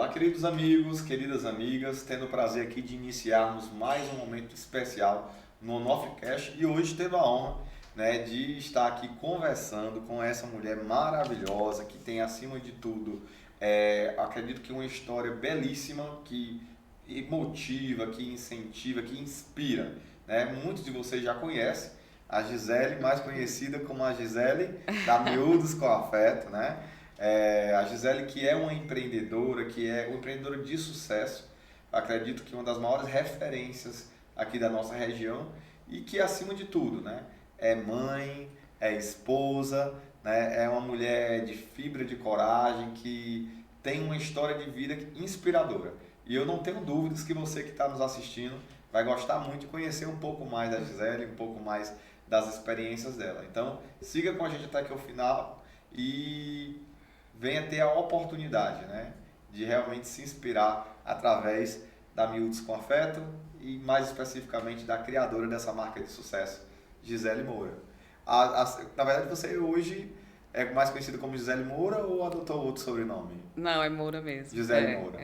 Olá, queridos amigos, queridas amigas, tendo o prazer aqui de iniciarmos mais um momento especial no Onofcast e hoje teve a honra, de estar aqui conversando com essa mulher maravilhosa que tem, acima de tudo, acredito que uma história belíssima que motiva, que incentiva, que inspira. Muitos de vocês já conhecem a Gisele, mais conhecida como a Gisele da Miúdos com Afeto, a Gisele, que é uma empreendedora, de sucesso, acredito que uma das maiores referências aqui da nossa região e que, acima de tudo, é mãe, é esposa, é uma mulher de fibra de coragem, que tem uma história de vida inspiradora. E eu não tenho dúvidas que você que está nos assistindo vai gostar muito de conhecer um pouco mais da Gisele, um pouco mais das experiências dela. Então, siga com a gente até aqui ao final e venha ter a oportunidade, de realmente se inspirar através da Miúdos com Afeto e, mais especificamente, da criadora dessa marca de sucesso, Gisele Moura. Na verdade, você hoje é mais conhecida como Gisele Moura ou adotou outro sobrenome? Não, é Moura mesmo. Gisele Moura.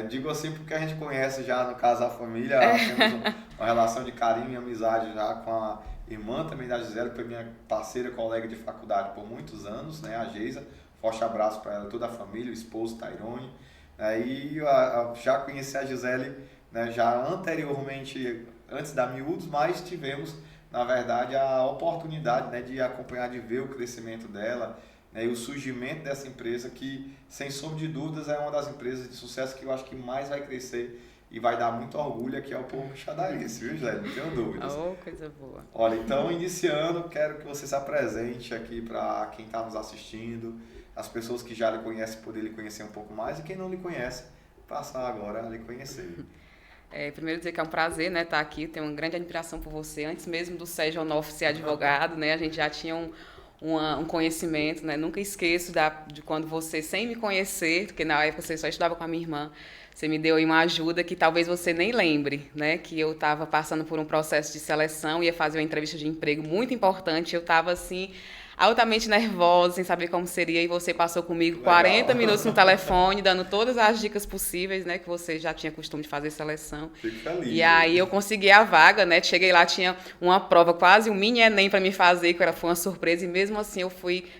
Digo assim porque a gente conhece já, no caso, a família, temos uma relação de carinho e amizade já com a irmã também da Gisele, que foi minha parceira, colega de faculdade por muitos anos, a Geisa. Forte abraço para ela, toda a família, o esposo Tairone. E já conheci a Gisele já anteriormente, antes da Miúdos, mas tivemos, na verdade, a oportunidade de acompanhar, de ver o crescimento dela e o surgimento dessa empresa que, sem sombra de dúvidas, é uma das empresas de sucesso que eu acho que mais vai crescer e vai dar muito orgulho aqui ao povo xadariense, viu, Gisele? Não tenho dúvidas. Oh, coisa boa. Olha, então, iniciando, quero que você se apresente aqui para quem está nos assistindo, as pessoas que já lhe conhecem poder lhe conhecer um pouco mais e quem não lhe conhece, passar agora a lhe conhecer. Primeiro dizer que é um prazer estar aqui, tenho uma grande admiração por você, antes mesmo do Sérgio Onofre ser advogado, a gente já tinha um conhecimento, nunca esqueço de quando você, sem me conhecer, porque na época você só estudava com a minha irmã, você me deu aí uma ajuda que talvez você nem lembre, que eu estava passando por um processo de seleção, ia fazer uma entrevista de emprego muito importante, eu estava assim, altamente nervosa, sem saber como seria, e você passou comigo Legal. 40 minutos no telefone, dando todas as dicas possíveis, que você já tinha costume de fazer seleção. Fico feliz. E aí eu consegui a vaga, cheguei lá, tinha uma prova, quase um mini Enem para me fazer, que foi uma surpresa, e mesmo assim eu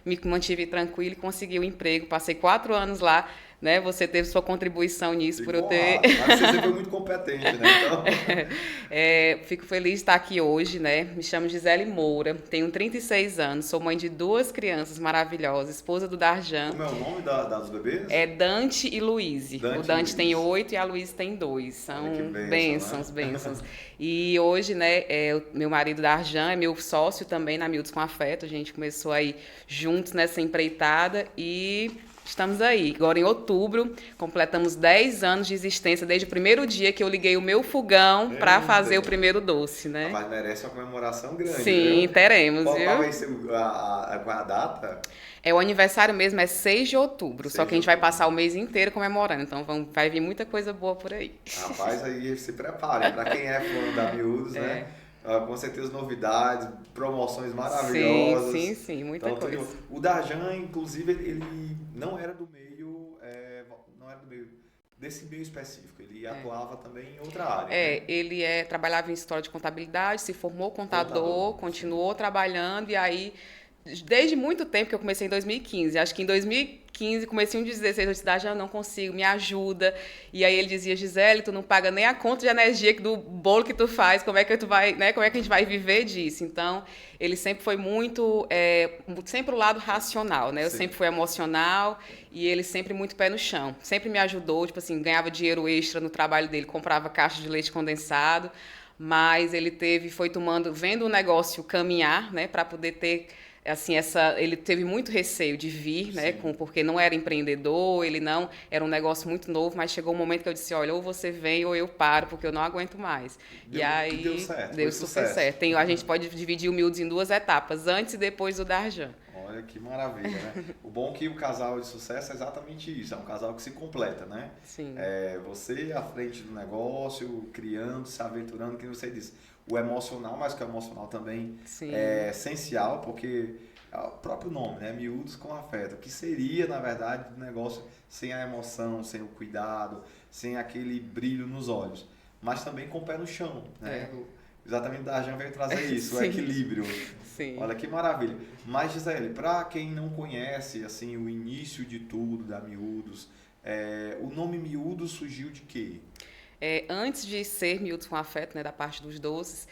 me mantive tranquila e consegui o emprego, passei 4 anos lá. Você teve sua contribuição nisso, por eu ter... Mas você sempre foi muito competente, Então... fico feliz de estar aqui hoje, Me chamo Gisele Moura, tenho 36 anos, sou mãe de 2 crianças maravilhosas, esposa do Darjan. Como é o nome dos bebês? É Dante e Luíse. O Dante tem 8 e a Luíse tem 2. São bênçãos. E hoje, meu marido Darjan é meu sócio também na Miúdos com Afeto. A gente começou aí juntos nessa empreitada e... estamos aí. Agora, em outubro, completamos 10 anos de existência, desde o primeiro dia que eu liguei o meu fogão para fazer o primeiro doce, Mas merece uma comemoração grande, Sim, teremos, Qual viu? vai ser a data? O aniversário mesmo é 6 de outubro, só que a gente vai passar o mês inteiro comemorando, então vai vir muita coisa boa por aí. Rapaz, aí se prepare. Para quem é fã da Miúdos, com certeza novidades, promoções maravilhosas. Sim, muita coisa. O Darjan, inclusive, ele não era do meio desse meio específico, ele atuava também em outra área. Ele trabalhava em escritório de contabilidade, se formou contador, continuou trabalhando e aí, desde muito tempo, que eu comecei em 2015, acho que em 2015, comecei em 2016, eu disse, já não consigo, me ajuda. E aí ele dizia, Gisele, tu não paga nem a conta de energia do bolo que tu faz, como é que tu vai, como é que a gente vai viver disso? Então, ele sempre foi muito, sempre o lado racional, Eu sempre fui emocional e ele sempre muito pé no chão. Sempre me ajudou, tipo assim, ganhava dinheiro extra no trabalho dele, comprava caixa de leite condensado, mas ele foi vendo o negócio caminhar, para poder ter... assim, ele teve muito receio de vir, porque não era empreendedor, ele não, era um negócio muito novo, mas chegou um momento que eu disse, olha, ou você vem ou eu paro, porque eu não aguento mais. E aí deu certo, deu super certo. A gente pode dividir o Miúdos em 2 etapas, antes e depois do Darjan. Olha que maravilha, O bom é que o casal de sucesso é exatamente isso, é um casal que se completa, Sim. Você à frente do negócio, criando, se aventurando, que você disse. O emocional, mas que o emocional também é essencial, porque é o próprio nome, né? Miúdos com afeto, que seria, na verdade, um negócio sem a emoção, sem o cuidado, sem aquele brilho nos olhos, mas também com o pé no chão, né? Exatamente, a Jan veio trazer isso, o equilíbrio. Sim. Olha que maravilha. Mas, Gisele, para quem não conhece assim, o início de tudo da Miúdos, o nome Miúdos surgiu de quê? Antes de ser Miúdos com Afeto, né, da parte dos doces,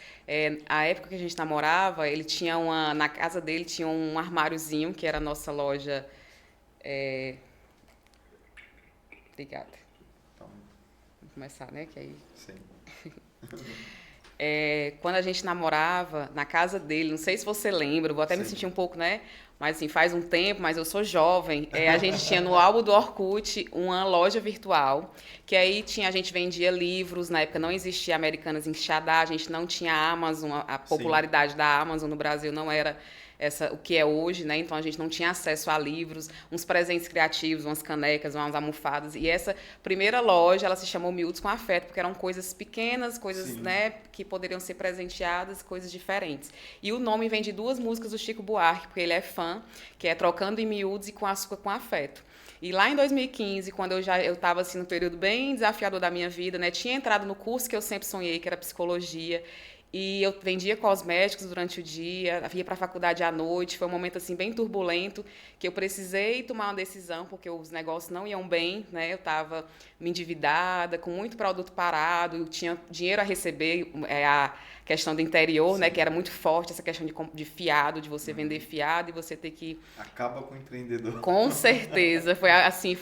a época que a gente namorava, ele tinha na casa dele tinha um armáriozinho, que era a nossa loja. Obrigada. Então, Vamos começar, né? Que aí... sim. Quando a gente namorava, na casa dele, não sei se você lembra, vou até me sentir um pouco, né? Mas assim, faz um tempo, mas eu sou jovem. A gente tinha no álbum do Orkut uma loja virtual, que aí a gente vendia livros, na época não existia Americanas em Quixadá, a gente não tinha a Amazon, a popularidade da Amazon no Brasil não era o que é hoje, né? Então a gente não tinha acesso a livros, uns presentes criativos, umas canecas, umas almofadas. E essa primeira loja, ela se chamou Miúdos com Afeto, porque eram coisas pequenas, coisas, né, que poderiam ser presenteadas, coisas diferentes. E o nome vem de 2 músicas do Chico Buarque, porque ele é fã, que é Trocando em Miúdos e Com Açúcar com Afeto. E lá em 2015, quando eu estava assim, no período bem desafiador da minha vida, né, tinha entrado no curso que eu sempre sonhei, que era psicologia, e eu vendia cosméticos durante o dia, ia para a faculdade à noite, foi um momento assim bem turbulento, que eu precisei tomar uma decisão, porque os negócios não iam bem, né? Eu estava me endividada, com muito produto parado, eu tinha dinheiro a receber, a questão do interior, né? Que era muito forte, essa questão de fiado, de você vender fiado e você ter que... Acaba com o empreendedor. Com certeza, foi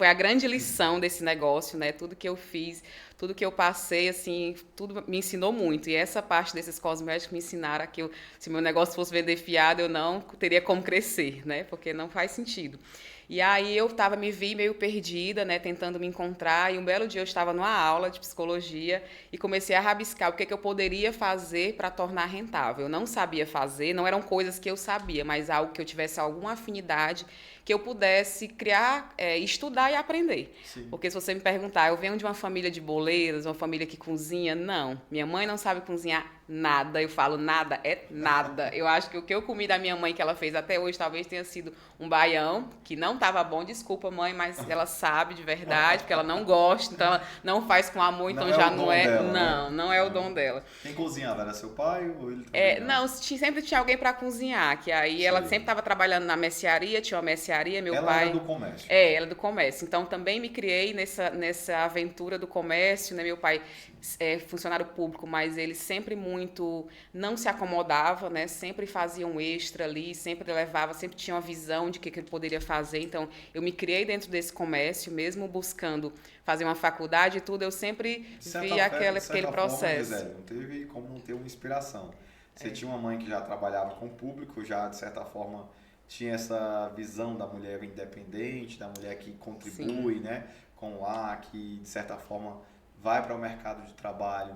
a grande lição desse negócio, né? Tudo que eu fiz, tudo que eu passei, assim, tudo me ensinou muito. E essa parte desses cosméticos me ensinaram que se meu negócio fosse vender fiado, eu não teria como crescer, né? Porque não faz sentido. E aí eu me vi meio perdida, né, tentando me encontrar, e um belo dia eu estava numa aula de psicologia e comecei a rabiscar o que eu poderia fazer para tornar rentável. Eu não sabia fazer, não eram coisas que eu sabia, mas algo que eu tivesse alguma afinidade, que eu pudesse criar, estudar e aprender. Sim. Porque se você me perguntar, eu venho de uma família de boleiras, uma família que cozinha? Não. Minha mãe não sabe cozinhar nada. Eu falo nada, é nada. Eu acho que o que eu comi da minha mãe, que ela fez até hoje, talvez tenha sido um baião, que não estava bom. Desculpa, mãe, mas ela sabe de verdade, porque ela não gosta, então ela não faz com amor, então já não é... Dela, não, né? Não é o dom dela. Quem cozinhava? Era seu pai ou ele também? Não, sempre tinha alguém para cozinhar, que aí ela sempre estava trabalhando na mercearia, tinha uma mercearia, meu pai... Ela era do comércio. Ela é do comércio. Então, também me criei nessa aventura do comércio, né? Meu pai é funcionário público, mas ele sempre não se acomodava, né? Sempre fazia um extra ali, sempre tinha uma visão de que ele poderia fazer. Então, eu me criei dentro desse comércio, mesmo buscando fazer uma faculdade e tudo, eu sempre vi aquele processo. Forma, não teve como não ter uma inspiração. Você tinha uma mãe que já trabalhava com o público, já, de certa forma, tinha essa visão da mulher independente, da mulher que contribui, né, com o lar, que, de certa forma, vai para o mercado de trabalho,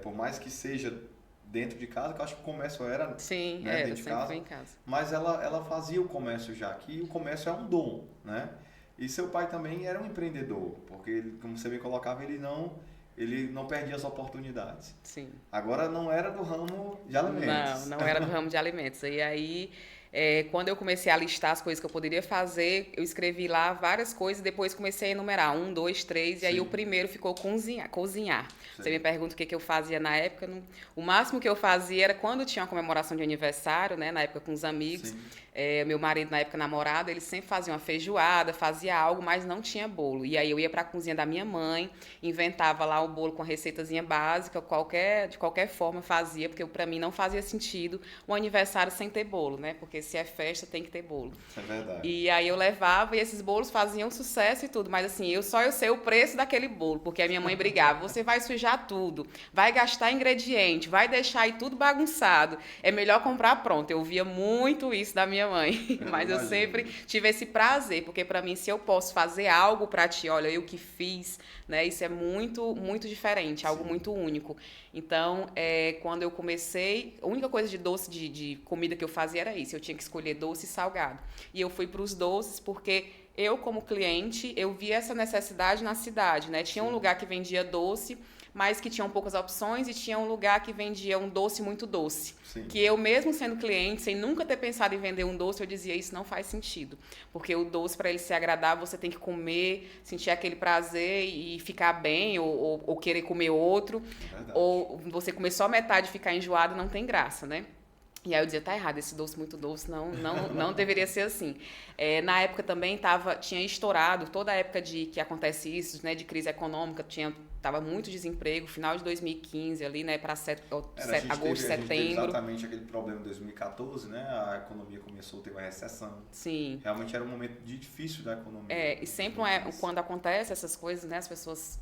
por mais que seja dentro de casa, que eu acho que o comércio era, dentro de casa, em casa, mas ela fazia o comércio já, que o comércio é um dom, né? E seu pai também era um empreendedor, porque, ele, como você me colocava, ele não perdia as oportunidades. Sim. Agora não era do ramo de alimentos. Não era do ramo de alimentos. E aí, quando eu comecei a listar as coisas que eu poderia fazer, eu escrevi lá várias coisas e depois comecei a enumerar 1, 2, 3, e aí o primeiro ficou cozinhar. Sim. Você me pergunta o que eu fazia na época. O máximo que eu fazia era quando tinha uma comemoração de aniversário, né, na época com os amigos. Meu marido, na época namorado, ele sempre fazia uma feijoada, fazia algo, mas não tinha bolo. E aí eu ia para a cozinha da minha mãe, inventava lá o bolo com a receitazinha básica, de qualquer forma fazia, porque para mim não fazia sentido um aniversário sem ter bolo, né? Porque se é festa, tem que ter bolo. É verdade. E aí eu levava e esses bolos faziam sucesso e tudo, mas assim, eu sei o preço daquele bolo, porque a minha mãe brigava, você vai sujar tudo, vai gastar ingrediente, vai deixar aí tudo bagunçado, é melhor comprar pronto. Eu ouvia muito isso da minha mãe, mas eu sempre tive esse prazer, porque para mim, se eu posso fazer algo para ti, olha, eu que fiz, né? Isso é muito, muito diferente, algo muito único. Então, quando eu comecei, a única coisa de doce, de comida que eu fazia era isso, eu tinha que escolher doce e salgado. E eu fui para os doces porque eu, como cliente, eu via essa necessidade na cidade, né? Tinha um lugar que vendia doce, mas que tinham poucas opções e tinha um lugar que vendia um doce muito doce. Sim. Que eu mesmo sendo cliente, sem nunca ter pensado em vender um doce, eu dizia, isso não faz sentido. Porque o doce, para ele ser agradável, você tem que comer, sentir aquele prazer e ficar bem, ou querer comer outro. Verdade. Ou você comer só metade e ficar enjoado, não tem graça, né? E aí eu dizia, tá errado, esse doce muito doce, não deveria ser assim. Na época também tinha estourado, toda a época que acontece isso, né, de crise econômica, tava muito desemprego, final de 2015 ali, né, para agosto, A gente teve setembro. exatamente aquele problema em 2014, né? A economia começou a ter uma recessão. Sim. Realmente era um momento difícil da economia. E sempre quando acontece essas coisas, né, as pessoas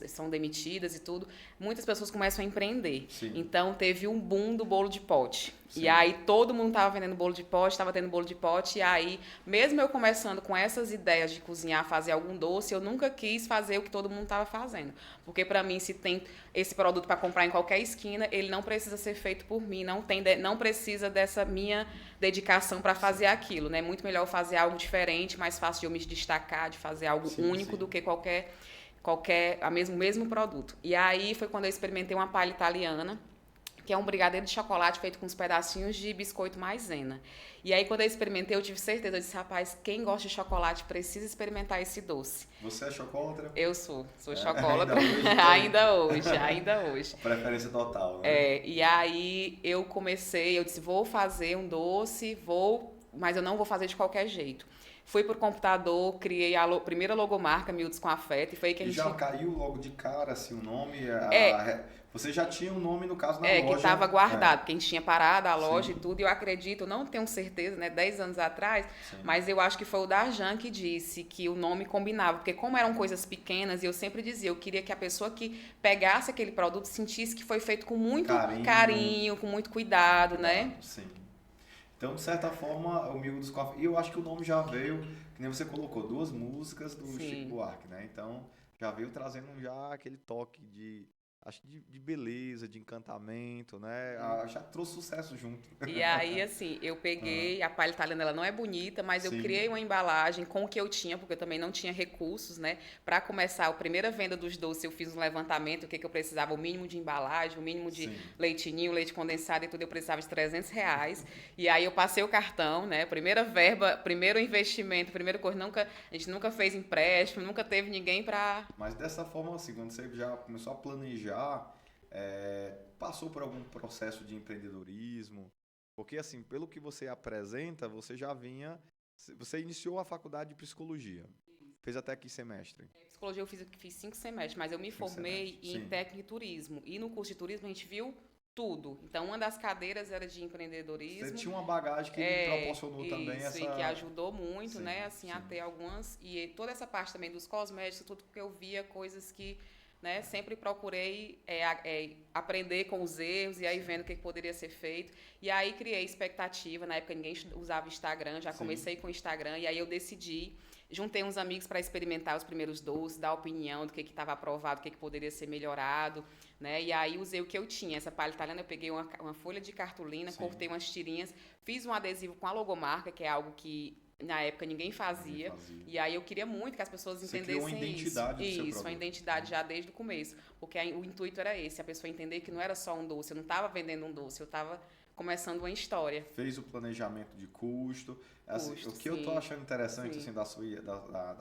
são demitidas e tudo, muitas pessoas começam a empreender. Sim. Então teve um boom do bolo de pote. Sim. E aí todo mundo estava vendendo bolo de pote, estava tendo bolo de pote, e aí, mesmo eu começando com essas ideias de cozinhar, fazer algum doce, eu nunca quis fazer o que todo mundo estava fazendo. Porque para mim, se tem esse produto para comprar em qualquer esquina, ele não precisa ser feito por mim, não precisa dessa minha dedicação para fazer aquilo, né? Muito melhor fazer algo diferente, mais fácil de eu me destacar, de fazer algo único do que qualquer mesmo produto. E aí foi quando eu experimentei uma palha italiana, que é um brigadeiro de chocolate feito com uns pedacinhos de biscoito maisena. E aí, quando eu experimentei, eu tive certeza, eu disse, rapaz, quem gosta de chocolate precisa experimentar esse doce. Você é chocolatra? Eu sou chocolatra. Ainda hoje. Preferência total, né? E aí eu disse, vou fazer um doce, mas eu não vou fazer de qualquer jeito. Fui pro computador, criei a primeira logomarca, Miúdos com Afeto, e foi aí que a gente... já caiu logo de cara, assim, o nome? Você já tinha um nome, no caso, na loja. Que estava guardado, porque a gente tinha parado a loja. Sim. E tudo, e eu acredito, não tenho certeza, né, 10 anos atrás, Sim. mas eu acho que foi o Darjan que disse que o nome combinava, porque como eram coisas pequenas, e eu sempre dizia, eu queria que a pessoa que pegasse aquele produto sentisse que foi feito com muito carinho com muito cuidado, né? Sim. Então, de certa forma, o Miúdos com Afeto... E eu acho que o nome já veio, que nem você colocou, 2 músicas do Chico Buarque, né? Então, já veio trazendo já aquele toque de beleza, de encantamento, né? Já trouxe sucesso junto. E aí, assim, eu peguei, a palha italiana, ela não é bonita, mas eu criei uma embalagem com o que eu tinha, porque eu também não tinha recursos, né? Para começar a primeira venda dos doces, eu fiz um levantamento, o que eu precisava, o mínimo de embalagem, o mínimo de leite ninho, leite condensado e tudo, eu precisava de R$300. E aí eu passei o cartão, né? Primeira verba, primeiro investimento, primeira coisa, a gente nunca fez empréstimo, nunca teve ninguém para... Mas dessa forma, assim, quando você já começou a planejar, passou por algum processo de empreendedorismo? Porque, assim, pelo que você apresenta, você iniciou a faculdade de psicologia. Fez até que semestre? Psicologia eu fiz 5 semestres, mas eu me formei em técnica de turismo. E no curso de turismo a gente viu tudo. Então, uma das cadeiras era de empreendedorismo. Você tinha uma bagagem que me proporcionou também essa... e que ajudou muito, né, assim, a ter algumas... E toda essa parte também dos cosméticos, tudo que eu via, coisas que... Né, sempre procurei aprender com os erros e aí vendo o que poderia ser feito. E aí criei expectativa. Na época ninguém usava Instagram, já comecei com o Instagram. E aí eu decidi, juntei uns amigos para experimentar os primeiros doces, dar opinião do que estava aprovado, o que poderia ser melhorado. Né? E aí usei o que eu tinha. Essa palha italiana eu peguei uma folha de cartolina, cortei umas tirinhas, fiz um adesivo com a logomarca, que é algo que... Na época ninguém fazia. E aí eu queria muito que as pessoas entendessem uma identidade isso, uma identidade já desde o começo. Porque o intuito era esse, a pessoa entender que não era só um doce, eu não estava vendendo um doce, eu estava começando uma história. Fez o planejamento de custo. Assim, o que eu estou achando interessante assim, da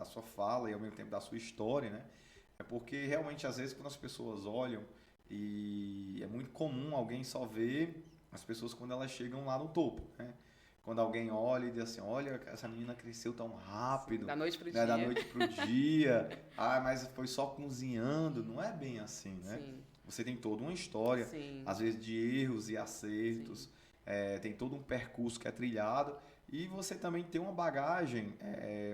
sua fala e ao mesmo tempo da sua história, né? É porque realmente às vezes quando as pessoas olham, e é muito comum alguém só ver as pessoas quando elas chegam lá no topo, né? Quando alguém olha e diz assim, olha, essa menina cresceu tão rápido. Da noite pro né? dia. Da noite pro dia. Mas foi só cozinhando. Não é bem assim, né? Sim. Você tem toda uma história, às vezes de erros e acertos. Tem todo um percurso que é trilhado. E você também tem uma bagagem,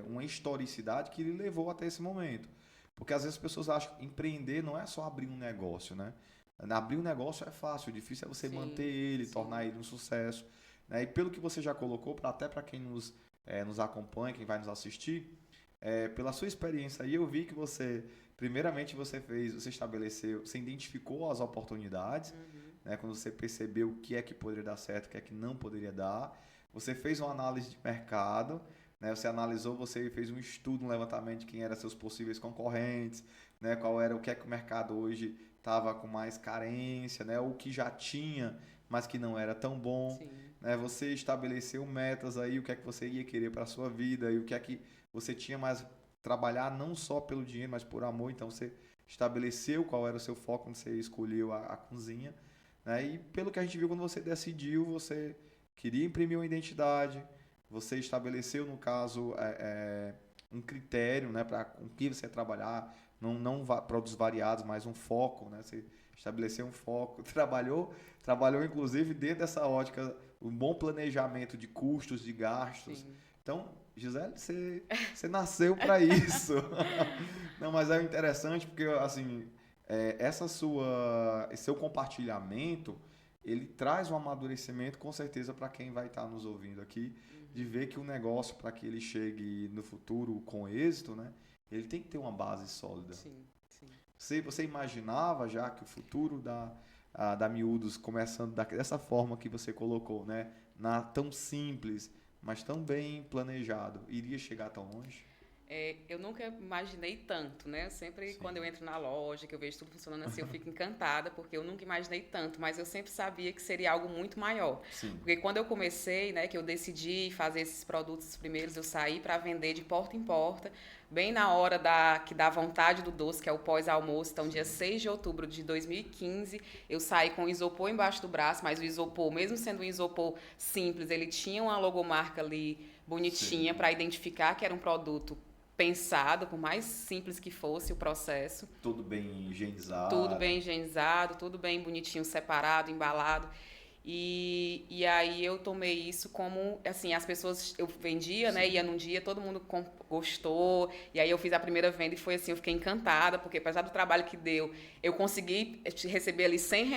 uma historicidade que lhe levou até esse momento. Porque às vezes as pessoas acham que empreender não é só abrir um negócio, né? Abrir um negócio é fácil, o difícil é você manter ele, tornar ele um sucesso. E pelo que você já colocou, até para quem nos acompanha, quem vai nos assistir, pela sua experiência aí, eu vi que primeiramente você estabeleceu, você identificou as oportunidades, né, quando você percebeu o que é que poderia dar certo, o que é que não poderia dar, você fez uma análise de mercado, né, você analisou, você fez um estudo, um levantamento de quem eram seus possíveis concorrentes, né, o que é que o mercado hoje estava com mais carência, né? Ou que já tinha, mas que não era tão bom. Sim. Né? Você estabeleceu metas aí, o que é que você ia querer para a sua vida e o que é que você tinha mais trabalhar não só pelo dinheiro, mas por amor. Então você estabeleceu qual era o seu foco quando você escolheu a cozinha. Né? E pelo que a gente viu quando você decidiu, você queria imprimir uma identidade, você estabeleceu, no caso, um critério, né, para com que você ia trabalhar, não produtos variados, mas um foco, né? Você estabeleceu um foco, trabalhou inclusive dentro dessa ótica, um bom planejamento de custos, de gastos. Sim. Então, Gisele, você nasceu para isso. Não, mas é interessante porque, assim, esse seu compartilhamento, ele traz um amadurecimento, com certeza, para quem vai estar nos ouvindo aqui, de ver que o negócio, para que ele chegue no futuro com êxito, né, ele tem que ter uma base sólida. Sim, sim. Você imaginava já que o futuro da Miúdos, começando dessa forma que você colocou, né, tão simples, mas tão bem planejado, iria chegar tão longe? Eu nunca imaginei tanto, né? Sempre Sim. quando eu entro na loja, que eu vejo tudo funcionando assim, eu fico encantada, porque eu nunca imaginei tanto, mas eu sempre sabia que seria algo muito maior. Sim. Porque quando eu comecei, né, que eu decidi fazer esses produtos primeiros, eu saí para vender de porta em porta, bem na hora que dá vontade do doce, que é o pós-almoço. Então, dia 6 de outubro de 2015, eu saí com o isopor embaixo do braço, mas o isopor, mesmo sendo um isopor simples, ele tinha uma logomarca ali bonitinha para identificar que era um produto pensado, por mais simples que fosse o processo. Tudo bem higienizado. Tudo bem higienizado, tudo bem bonitinho, separado, embalado. E aí eu tomei isso como, assim, as pessoas, eu vendia, né, ia num dia, todo mundo gostou, e aí eu fiz a primeira venda e foi assim, eu fiquei encantada, porque apesar do trabalho que deu, eu consegui receber ali R$ 100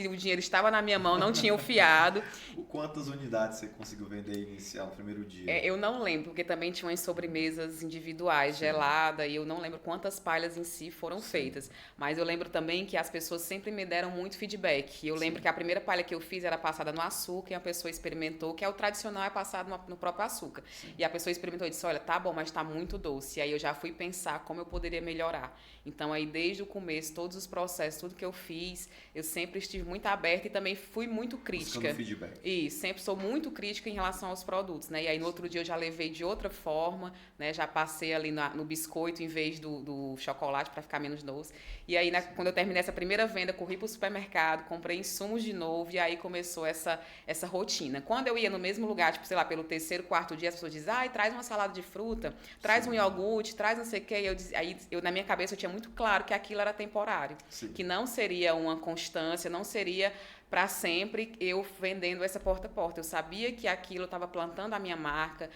e o dinheiro estava na minha mão, não tinha o fiado. Quantas unidades você conseguiu vender inicial no primeiro dia? Eu não lembro, porque também tinha umas sobremesas individuais, gelada, e eu não lembro quantas palhas em si foram feitas. Mas eu lembro também que as pessoas sempre me deram muito feedback. Eu lembro que a primeira palha que eu fiz era passada no açúcar, e a pessoa experimentou, que é o tradicional, é passado no próprio açúcar. Sim. E a pessoa experimentou e disse, olha, tá bom, mas tá muito doce. E aí eu já fui pensar como eu poderia melhorar. Então aí desde o começo, todos os processos, tudo que eu fiz, eu sempre estive muito aberta e também fui muito crítica. Buscando feedback. E sempre sou muito crítica em relação aos produtos, né? E aí no outro dia eu já levei de outra forma, né? Já passei ali no biscoito em vez do chocolate para ficar menos doce. E aí, né, quando eu terminei essa primeira venda, corri para o supermercado, comprei insumos de novo e aí começou essa rotina. Quando eu ia no mesmo lugar, tipo, sei lá, pelo terceiro, quarto dia, as pessoas dizem, traz uma salada de fruta, traz um iogurte, traz não sei o quê. Aí na minha cabeça eu tinha muito claro que aquilo era temporário. Sim. Que não seria uma constância, não seria para sempre eu vendendo essa porta a porta. Eu sabia que aquilo estava plantando a minha marca,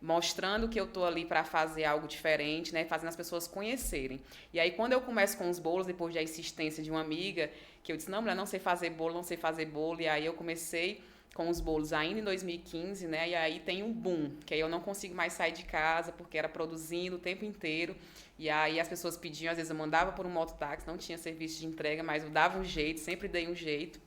mostrando que eu estou ali para fazer algo diferente, né, fazendo as pessoas conhecerem. E aí, quando eu começo com os bolos, depois da insistência de uma amiga, que eu disse, não, mulher, não sei fazer bolo, e aí eu comecei com os bolos ainda em 2015, né? E aí tem um boom, que aí eu não consigo mais sair de casa, porque era produzindo o tempo inteiro. E aí as pessoas pediam, às vezes eu mandava por um mototáxi, não tinha serviço de entrega, mas eu dava um jeito, sempre dei um jeito.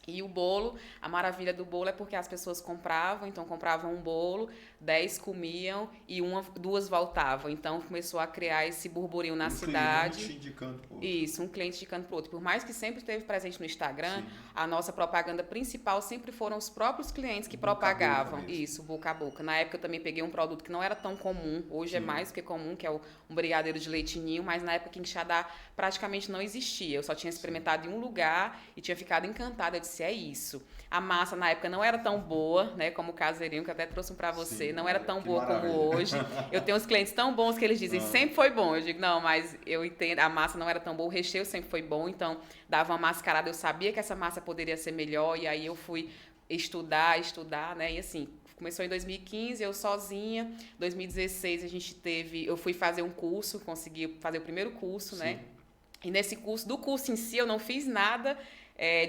E o bolo, a maravilha do bolo é porque as pessoas compravam, então compravam um bolo, 10 comiam e duas voltavam. Então começou a criar esse burburinho na cidade. Um cliente indicando pro outro. Isso, um cliente indicando pro outro. Por mais que sempre esteve presente no Instagram, a nossa propaganda principal sempre foram os próprios clientes que propagavam. Isso, boca a boca. Na época eu também peguei um produto que não era tão comum, hoje é mais do que comum, que é um brigadeiro de leite ninho, mas na época em Quixadá praticamente não existia. Eu só tinha experimentado em um lugar e tinha ficado encantada. Eu disse, é isso. A massa na época não era tão boa, né, como o caseirinho, que eu até trouxe um para você, Sim, não era tão boa maravilha. Como hoje. Eu tenho uns clientes tão bons que eles dizem, sempre foi bom. Eu digo, não, mas eu entendo, a massa não era tão boa, o recheio sempre foi bom, então dava uma mascarada, eu sabia que essa massa poderia ser melhor, e aí eu fui estudar, né, e assim, começou em 2015, eu sozinha, 2016 eu fui fazer um curso, consegui fazer o primeiro curso, né, e nesse curso, do curso em si eu não fiz nada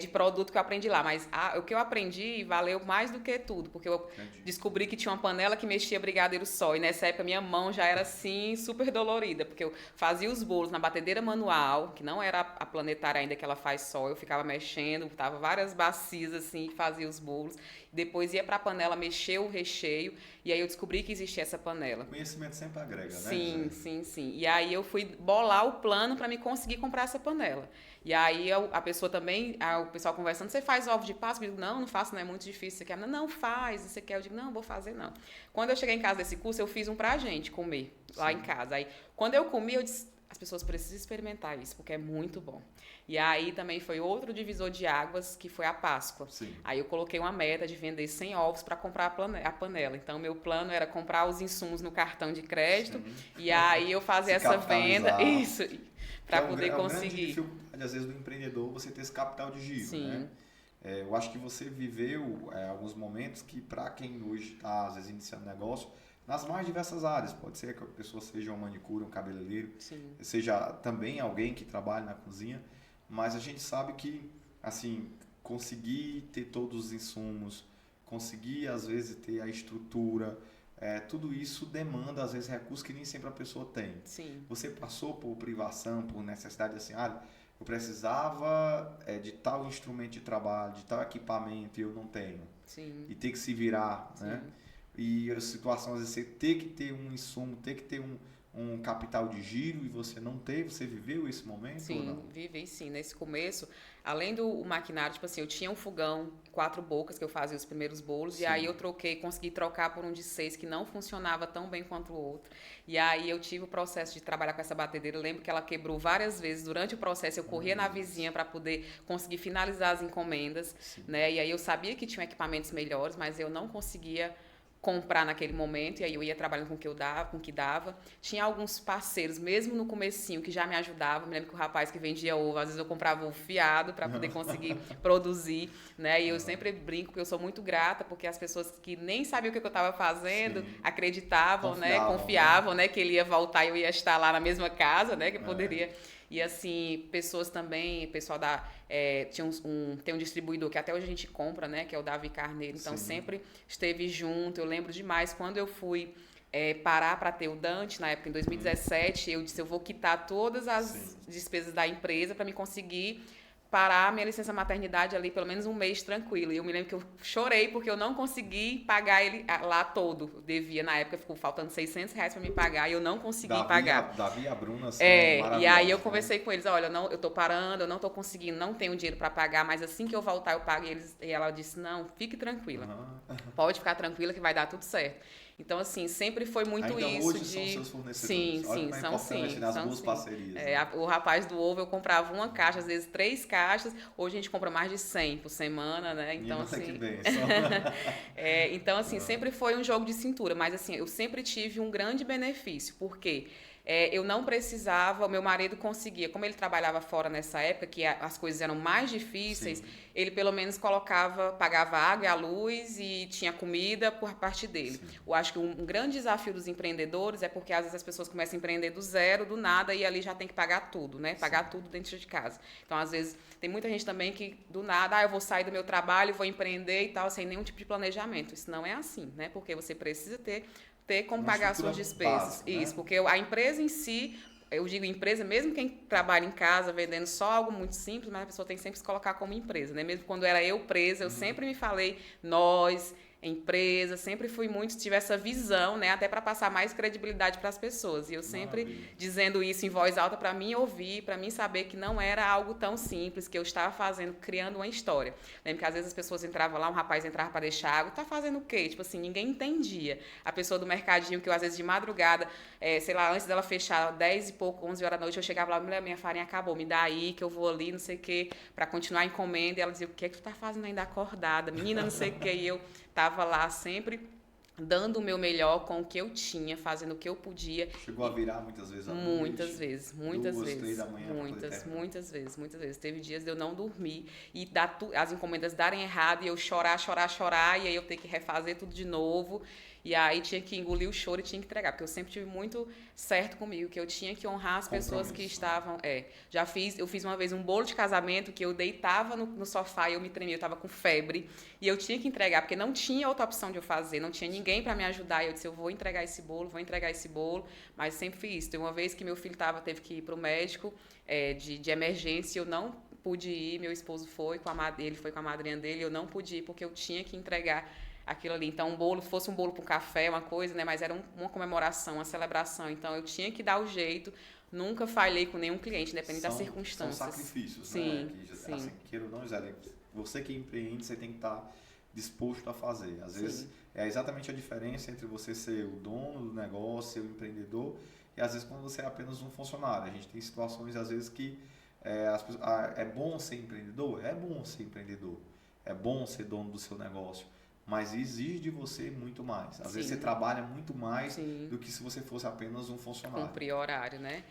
de produto que eu aprendi lá, mas o que eu aprendi valeu mais do que tudo, porque eu descobri que tinha uma panela que mexia brigadeiro só, e nessa época minha mão já era assim, super dolorida, porque eu fazia os bolos na batedeira manual, que não era a planetária ainda que ela faz só, eu ficava mexendo, botava várias bacias assim, e fazia os bolos, depois ia para a panela mexer o recheio, e aí eu descobri que existia essa panela. Conhecimento sempre agrega, né? Sim. E aí eu fui bolar o plano para me conseguir comprar essa panela. E aí a pessoa também, o pessoal conversando, você faz ovo de Páscoa? Eu digo, não faço, não é muito difícil. Você quer? Não, faz. Você quer? Eu digo, não, vou fazer não. Quando eu cheguei em casa desse curso, eu fiz um pra gente comer lá em casa. Aí, quando eu comi, eu disse, as pessoas precisam experimentar isso, porque é muito bom. E aí também foi outro divisor de águas, que foi a Páscoa. Sim. Aí eu coloquei uma meta de vender 100 ovos para comprar a panela. Então, meu plano era comprar os insumos no cartão de crédito. Sim. E aí eu fazer essa venda. Isso. Para poder conseguir. É uma grande dificuldade, às vezes, do empreendedor, você ter esse capital de giro, Sim. né? Eu acho que você viveu alguns momentos que, para quem hoje está, às vezes, iniciando negócio, nas mais diversas áreas. Pode ser que a pessoa seja um manicure, um cabeleireiro, Sim. seja também alguém que trabalhe na cozinha, mas a gente sabe que, assim, conseguir ter todos os insumos, conseguir, às vezes, ter a estrutura, tudo isso demanda, às vezes, recursos que nem sempre a pessoa tem. Sim. Você passou por privação, por necessidade, assim, eu precisava de tal instrumento de trabalho, de tal equipamento e eu não tenho. Sim. E ter que se virar, Sim. né? E a situação, às vezes, você ter que ter um insumo, ter que ter um capital de giro e você não ter, você viveu esse momento? Sim, ou não? vivi sim. Nesse começo, além do maquinário, tipo assim, eu tinha um fogão 4 bocas que eu fazia os primeiros bolos. Sim. E aí eu consegui trocar por um de 6 que não funcionava tão bem quanto o outro. E aí eu tive o processo de trabalhar com essa batedeira. Eu lembro que ela quebrou várias vezes. Durante o processo eu corria na vizinha para poder conseguir finalizar as encomendas, né? E aí eu sabia que tinham equipamentos melhores, mas eu não conseguia comprar naquele momento, e aí eu ia trabalhando com o que dava. Tinha alguns parceiros, mesmo no comecinho, que já me ajudavam. Me lembro que o rapaz que vendia ovo, às vezes eu comprava ovo fiado para poder conseguir produzir, né? E eu sempre brinco, porque eu sou muito grata, porque as pessoas que nem sabiam o que eu estava fazendo, acreditavam, confiavam, né? Que ele ia voltar e eu ia estar lá na mesma casa, né? Que eu poderia... E assim, pessoas também, pessoal tem um distribuidor que até hoje a gente compra, né? Que é o Davi Carneiro. Então, sempre esteve junto. Eu lembro demais, quando eu fui parar para ter o Dante, na época, em 2017, eu disse, eu vou quitar todas as despesas da empresa para me conseguir parar a minha licença maternidade ali pelo menos um mês tranquilo. E eu me lembro que eu chorei porque eu não consegui pagar ele lá todo. Eu devia, na época, ficou faltando R$600 para me pagar e eu não consegui pagar. Davi e a Bruna são e aí eu conversei com eles, olha, eu tô parando, eu não tô conseguindo, não tenho dinheiro para pagar, mas assim que eu voltar eu pago. E ela disse, não, fique tranquila. Pode ficar tranquila que vai dar tudo certo. Então, assim, sempre foi muito ainda isso hoje de... são seus fornecedores. Sim, são sim. Nas duas parcerias. O rapaz do ovo, eu comprava uma caixa, às vezes 3 caixas. Hoje a gente compra mais de 100 por semana, né? Então, assim... então, assim, sempre foi um jogo de cintura. Mas, assim, eu sempre tive um grande benefício. Por quê? Eu não precisava, o meu marido conseguia, como ele trabalhava fora nessa época, que as coisas eram mais difíceis, ele pelo menos pagava a água e a luz e tinha comida por parte dele. Eu acho que um grande desafio dos empreendedores é porque às vezes as pessoas começam a empreender do zero, do nada, e ali já tem que pagar tudo, né? Pagar tudo dentro de casa. Então, às vezes, tem muita gente também que do nada, eu vou sair do meu trabalho, vou empreender e tal, sem nenhum tipo de planejamento. Isso não é assim, né? Porque você precisa ter como pagar suas despesas. Básica, né? Porque a empresa em si, eu digo empresa, mesmo quem trabalha em casa vendendo só algo muito simples, mas a pessoa tem que sempre se colocar como empresa, né? Mesmo quando era eu presa, eu sempre me falei nós, empresa, sempre tive essa visão, né, até para passar mais credibilidade para as pessoas. E eu sempre dizendo isso em voz alta para mim ouvir, para mim saber que não era algo tão simples, que eu estava criando uma história. Lembro que às vezes as pessoas entravam lá, um rapaz entrava para deixar água, tá fazendo o quê? Tipo assim, ninguém entendia. A pessoa do mercadinho, que eu às vezes de madrugada, sei lá, antes dela fechar 10 e pouco, 11 horas da noite, eu chegava lá, minha farinha acabou, me dá aí que eu vou ali, não sei o quê, para continuar a encomenda. E ela dizia, o que é que tu tá fazendo ainda acordada? Menina, não sei o quê. E eu estava lá sempre dando o meu melhor com o que eu tinha, fazendo o que eu podia. Chegou a virar muitas vezes à noite? Muitas vezes. 3 da manhã. Muitas vezes. Teve dias de eu não dormir e as encomendas darem errado e eu chorar, e aí eu ter que refazer tudo de novo. E aí tinha que engolir o choro e tinha que entregar, porque eu sempre tive muito certo comigo, que eu tinha que honrar as pessoas que estavam... Eu fiz uma vez um bolo de casamento que eu deitava no sofá e eu me tremia, eu estava com febre, e eu tinha que entregar, porque não tinha outra opção de eu fazer, não tinha ninguém para me ajudar, e eu disse, eu vou entregar esse bolo, mas sempre fiz isso. Tem uma vez que meu filho teve que ir para o médico de emergência, eu não pude ir, meu esposo foi, ele foi com a madrinha dele, eu não pude ir porque eu tinha que entregar aquilo ali. Então, um bolo, fosse um bolo para um café, uma coisa, né? Mas era uma comemoração, uma celebração. Então, eu tinha que dar o jeito. Nunca falhei com nenhum cliente, independente das circunstâncias. São sacrifícios, sim, né? Que, sim. Assim, queira ou não, Gisele, você que empreende, você tem que estar disposto a fazer. Às vezes, é exatamente a diferença entre você ser o dono do negócio, ser o empreendedor, e às vezes quando você é apenas um funcionário. A gente tem situações, às vezes, que é bom ser empreendedor? É bom ser empreendedor. É bom ser dono do seu negócio. Mas exige de você muito mais. Às vezes você trabalha muito mais do que se você fosse apenas um funcionário. Cumprir horário, né?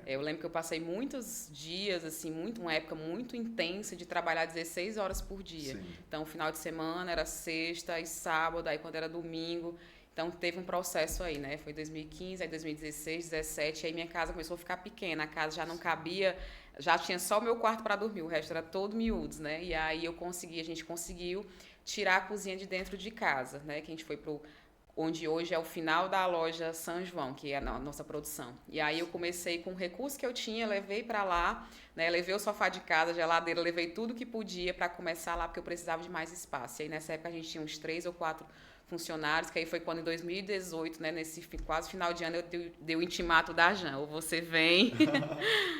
Eu lembro que eu passei muitos dias, assim, uma época muito intensa de trabalhar 16 horas por dia. Sim. Então, o final de semana era sexta e sábado, aí quando era domingo. Então, teve um processo aí, né? Foi 2015, aí 2016, 2017, aí minha casa começou a ficar pequena. A casa já não cabia, já tinha só o meu quarto para dormir, o resto era todo miúdos, né? E aí a gente conseguiu tirar a cozinha de dentro de casa, né? Que a gente foi onde hoje é o final da loja São João, que é a nossa produção. E aí eu comecei com o recurso que eu tinha, levei para lá, né? Levei o sofá de casa, a geladeira, levei tudo que podia para começar lá, porque eu precisava de mais espaço. E aí nessa época a gente tinha uns 3 ou 4 funcionários, que aí foi quando em 2018, né, nesse quase final de ano, eu dei o intimato da Jan, ou você vem...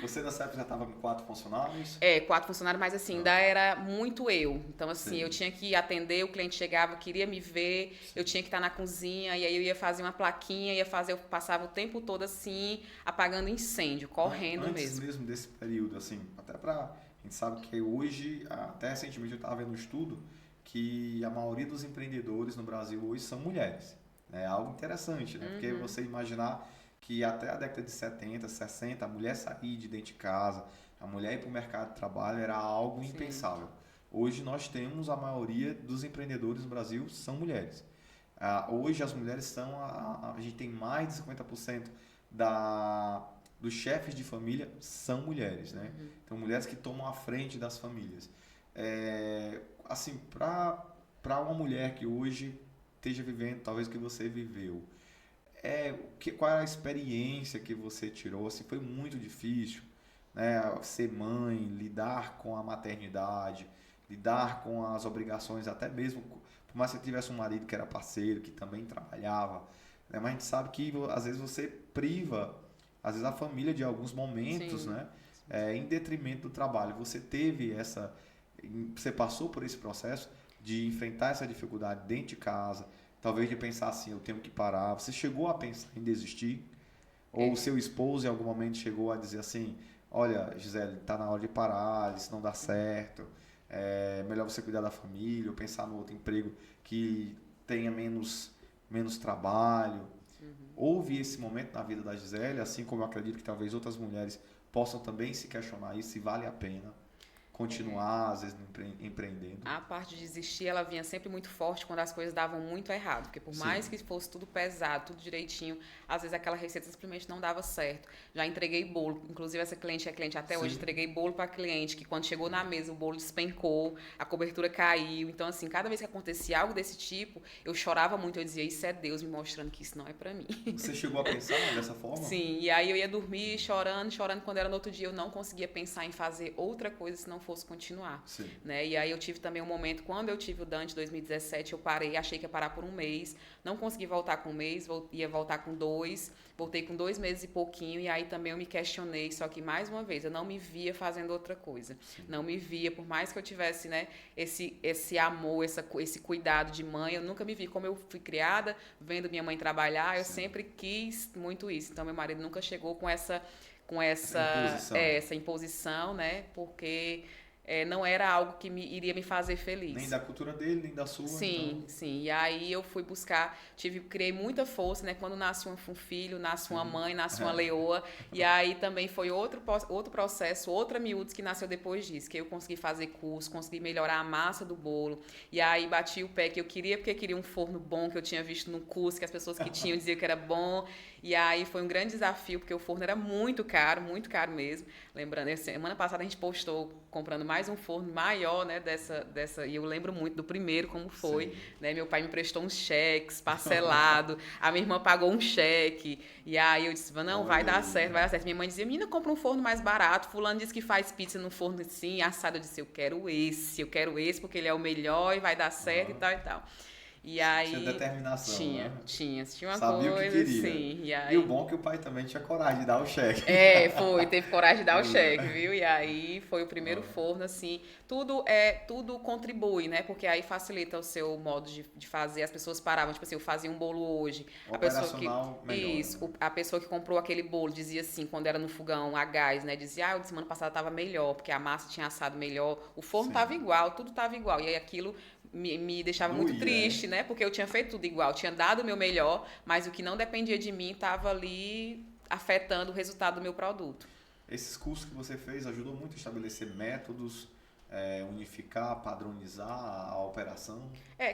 Você nessa época já estava com 4 funcionários? 4 funcionários, mas assim, ainda era muito eu. Então assim, sim, eu tinha que atender, o cliente chegava, queria me ver, sim, eu tinha que estar na cozinha, e aí eu ia fazer uma plaquinha, eu passava o tempo todo assim, apagando incêndio, correndo Antes mesmo desse período, assim, até a gente sabe que hoje, até recentemente eu estava vendo um estudo, que a maioria dos empreendedores no Brasil hoje são mulheres. É algo interessante, né? Porque você imaginar que até a década de 70, 60, a mulher sair de dentro de casa, a mulher ir para o mercado de trabalho era algo impensável. Hoje nós temos a maioria dos empreendedores no Brasil são mulheres. Hoje as mulheres são, a gente tem mais de 50% dos chefes de família são mulheres, né? Então mulheres que tomam a frente das famílias. Assim, para uma mulher que hoje esteja vivendo, talvez que você viveu, qual é a experiência que você tirou? Assim, foi muito difícil, né? Ser mãe, lidar com a maternidade, lidar com as obrigações, até mesmo, por mais que você tivesse um marido que era parceiro, que também trabalhava, né? Mas a gente sabe que às vezes você priva, às vezes a família de alguns momentos, né? Em detrimento do trabalho. Você passou por esse processo de enfrentar essa dificuldade dentro de casa, talvez de pensar assim, eu tenho que parar. Você chegou a pensar em desistir? Ou o seu esposo em algum momento chegou a dizer assim, olha, Gisele, está na hora de parar, isso não dá certo, é melhor você cuidar da família, ou pensar no outro emprego que tenha menos trabalho. Houve esse momento na vida da Gisele, assim como eu acredito que talvez outras mulheres possam também se questionar isso, se vale a pena continuar, às vezes, empreendendo. A parte de desistir, ela vinha sempre muito forte quando as coisas davam muito errado, porque por mais que fosse tudo pesado, tudo direitinho, às vezes aquela receita simplesmente não dava certo. Já entreguei bolo, inclusive essa cliente é cliente até hoje, entreguei bolo para cliente, que quando chegou na mesa o bolo despencou, a cobertura caiu. Então assim, cada vez que acontecia algo desse tipo, eu chorava muito, eu dizia, isso é Deus me mostrando que isso não é para mim. Você chegou a pensar dessa forma? Sim, e aí eu ia dormir chorando, quando era no outro dia eu não conseguia pensar em fazer outra coisa senão fosse continuar, né? E aí eu tive também um momento, quando eu tive o Dante em 2017, eu parei, achei que ia parar por um mês, não consegui voltar com um mês, ia voltar com 2, voltei com 2 meses e pouquinho, e aí também eu me questionei, só que mais uma vez, eu não me via fazendo outra coisa, não me via, por mais que eu tivesse, né, esse amor, esse cuidado de mãe, eu nunca me vi, como eu fui criada, vendo minha mãe trabalhar, eu sempre quis muito isso, então meu marido nunca chegou com essa imposição, né? Porque não era algo que iria me fazer feliz. Nem da cultura dele, nem da sua. Sim, então... sim. E aí eu fui buscar, criei muita força, né? Quando nasce um filho, nasce uma mãe, nasce uma leoa. E aí também foi outro processo, outra miúdos que nasceu depois disso, que eu consegui fazer curso, consegui melhorar a massa do bolo. E aí bati o pé que eu queria, porque queria um forno bom que eu tinha visto no curso, que as pessoas que tinham diziam que era bom. E aí foi um grande desafio, porque o forno era muito caro mesmo. Lembrando, semana passada a gente postou comprando mais um forno maior, né, e eu lembro muito do primeiro como foi, né, meu pai me prestou uns cheques parcelado, a minha irmã pagou um cheque, e aí eu disse, não, vai dar certo, vai dar certo. Minha mãe dizia, menina, compra um forno mais barato, fulano disse que faz pizza no forno assim, assado. Eu disse, eu quero esse porque ele é o melhor e vai dar certo e tal e tal. E aí, tinha determinação, tinha uma sabia coisa, o que queria. Sim. E, aí, o bom é que o pai também tinha coragem de dar o cheque. Teve coragem de dar o cheque, viu? E aí foi o primeiro forno, assim, tudo contribui, né? Porque aí facilita o seu modo de fazer, as pessoas paravam, tipo assim, eu fazia um bolo hoje, a pessoa que melhor, né? A pessoa que comprou aquele bolo dizia assim, quando era no fogão a gás, né? Dizia, o de semana passada tava melhor, porque a massa tinha assado melhor, o forno tava igual, tudo tava igual, e aí aquilo me deixava muito triste, né? Porque eu tinha feito tudo igual, tinha dado o meu melhor, mas o que não dependia de mim estava ali afetando o resultado do meu produto. Esses cursos que você fez ajudou muito a estabelecer métodos, unificar, padronizar a operação?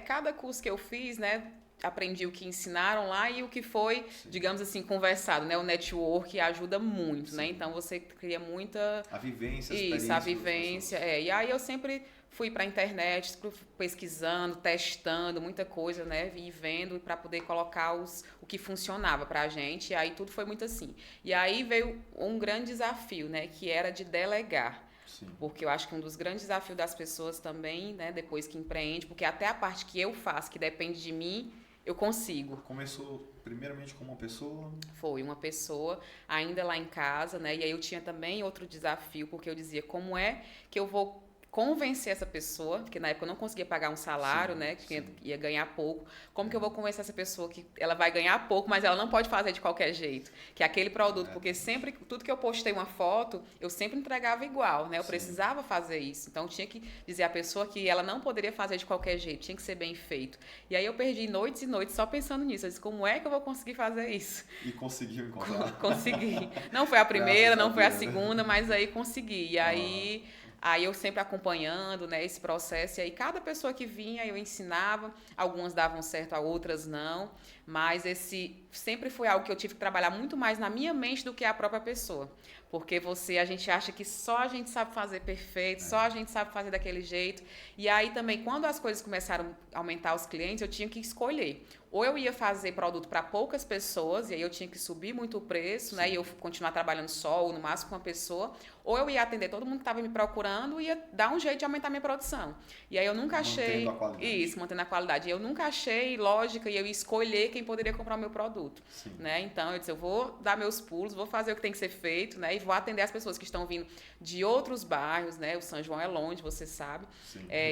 Cada curso que eu fiz, né? Aprendi o que ensinaram lá e o que foi, digamos assim, conversado, né? O network ajuda muito, né? Então você cria muita... A vivência, a vivência, E aí eu sempre fui para a internet, pesquisando, testando muita coisa, né? E vendo para poder colocar o que funcionava para a gente. E aí tudo foi muito assim. E aí veio um grande desafio, né? Que era de delegar. Sim. Porque eu acho que um dos grandes desafios das pessoas também, né? Depois que empreende, porque até a parte que eu faço, que depende de mim, eu consigo. Começou primeiramente com uma pessoa? Foi uma pessoa, ainda lá em casa, né? E aí eu tinha também outro desafio, porque eu dizia, como é que eu vou convencer essa pessoa, porque na época eu não conseguia pagar um salário, né, que ia ganhar pouco, como que eu vou convencer essa pessoa que ela vai ganhar pouco, mas ela não pode fazer de qualquer jeito, que é aquele produto, porque sempre, tudo que eu postei uma foto, eu sempre entregava igual, né, eu precisava fazer isso, então eu tinha que dizer à pessoa que ela não poderia fazer de qualquer jeito, tinha que ser bem feito, e aí eu perdi noites e noites só pensando nisso, eu disse, como é que eu vou conseguir fazer isso? E conseguiu encontrar? Consegui, não foi a primeira, não foi a segunda, mas aí consegui, e aí eu sempre acompanhando, né, esse processo, e aí cada pessoa que vinha eu ensinava, algumas davam certo, outras não, mas esse sempre foi algo que eu tive que trabalhar muito mais na minha mente do que a própria pessoa, porque a gente acha que só a gente sabe fazer perfeito, só a gente sabe fazer daquele jeito, e aí também quando as coisas começaram a aumentar os clientes, eu tinha que escolher, ou eu ia fazer produto para poucas pessoas, e aí eu tinha que subir muito o preço, né, e eu continuar trabalhando só, ou no máximo com uma pessoa, ou eu ia atender todo mundo que estava me procurando e ia dar um jeito de aumentar minha produção. E aí eu nunca achei... Mantendo a qualidade. Isso, mantendo a qualidade. E eu nunca achei lógica e eu ia escolher quem poderia comprar o meu produto. Né? Então, eu disse, eu vou dar meus pulos, vou fazer o que tem que ser feito, né? E vou atender as pessoas que estão vindo de outros bairros, né? O São João é longe, você sabe.